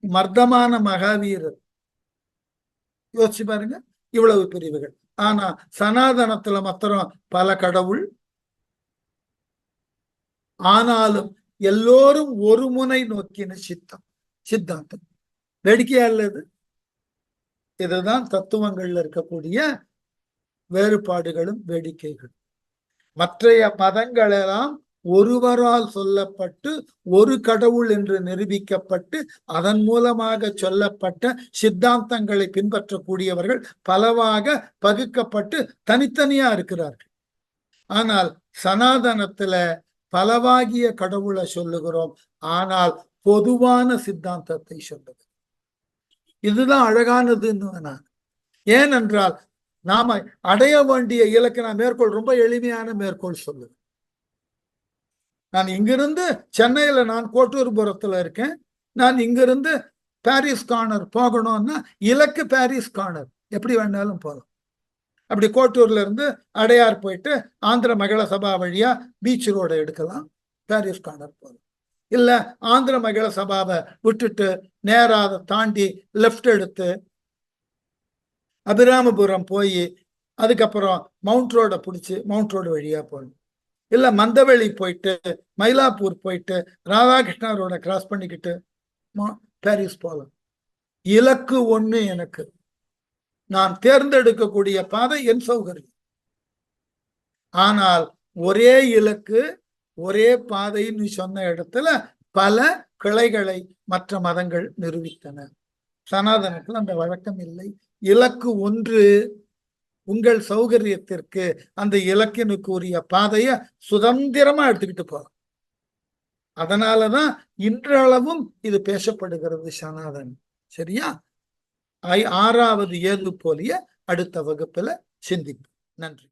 மர்தமான மகாவீரர், யோசிச்சு பாருங்க, இவ்வளவு பிரிவுகள். ஆனா சனாதனத்துல மாத்திரம் பல கடவுள், ஆனாலும் எல்லோரும் ஒரு முனை நோக்கின சித்தாந்தம். வேடிக்கையா இல்லது? இதுதான் தத்துவங்கள்ல இருக்கக்கூடிய வேறுபாடுகளும் வேடிக்கைகள். மற்றைய மதங்கள் எல்லாம் ஒருவரால் சொல்லப்பட்டு ஒரு கடவுள் என்று நிரூபிக்கப்பட்டு அதன் மூலமாக சொல்லப்பட்ட சித்தாந்தங்களை பின்பற்றக்கூடியவர்கள் பலவாக பகுக்கப்பட்டு தனித்தனியா இருக்கிறார்கள். ஆனால் சனாதனத்துல பலவாகிய கடவுளை சொல்லுகிறோம், ஆனால் பொதுவான சித்தாந்தத்தை சொல்லுகிறோம். இதுதான் அழகானதுன்னு நான். ஏனென்றால் நாம அடைய வேண்டிய இலக்கு, நான் மேற்கோள் ரொம்ப எளிமையான மேற்கோள் சொல்லுவேன். நான் இங்கிருந்து சென்னையில, நான் கோட்டூர்புரத்துல இருக்கேன், நான் இங்கிருந்து பாரிஸ் கார்னர் போகணும்னா இலக்கு பாரிஸ் கார்னர், எப்படி வேணாலும் போகலாம். அப்படி கோட்டூர்ல இருந்து அடையார் போயிட்டு ஆந்திர மகிழ சபா வழியா பீச் ரோட எடுக்கலாம், பாரிஸ் கார்னர் போகலாம். இல்ல ஆந்திர மகிழ சபாவை விட்டுட்டு நேரா அதை தாண்டி லெப்ட் எடுத்து அபிராமபுரம் போய் அதுக்கப்புறம் மவுண்ட் ரோட பிடிச்சி மவுண்ட் ரோடு வழியா போகணும். இல்ல மந்தவெளி போயிட்டு மயிலாப்பூர் போயிட்டு ராதாகிருஷ்ணா ரோட கிராஸ் பண்ணிக்கிட்டு பாரிஸ் போகலாம். இலக்கு ஒண்ணு எனக்கு, நான் தேர்ந்தெடுக்கக்கூடிய பாதை என் சௌகரியம். ஆனால் ஒரே இலக்கு ஒரே பாதைன்னு சொன்ன இடத்துல பல கிளைகளை மற்ற மதங்கள் நிரூபித்தன. சனாதனத்தில் அந்த வழக்கம் இல்லை. இலக்கு ஒன்று, உங்கள் சௌகரியத்திற்கு அந்த இலக்கினுக்கு உரிய பாதைய சுதந்திரமா எடுத்துக்கிட்டு போகலாம். அதனாலதான் இன்றளவும் இது பேசப்படுகிறது சனாதனம். சரியா? 6வது ஏது போலிய அடுத்த வகுப்புல சிந்திப்போம். நன்றி.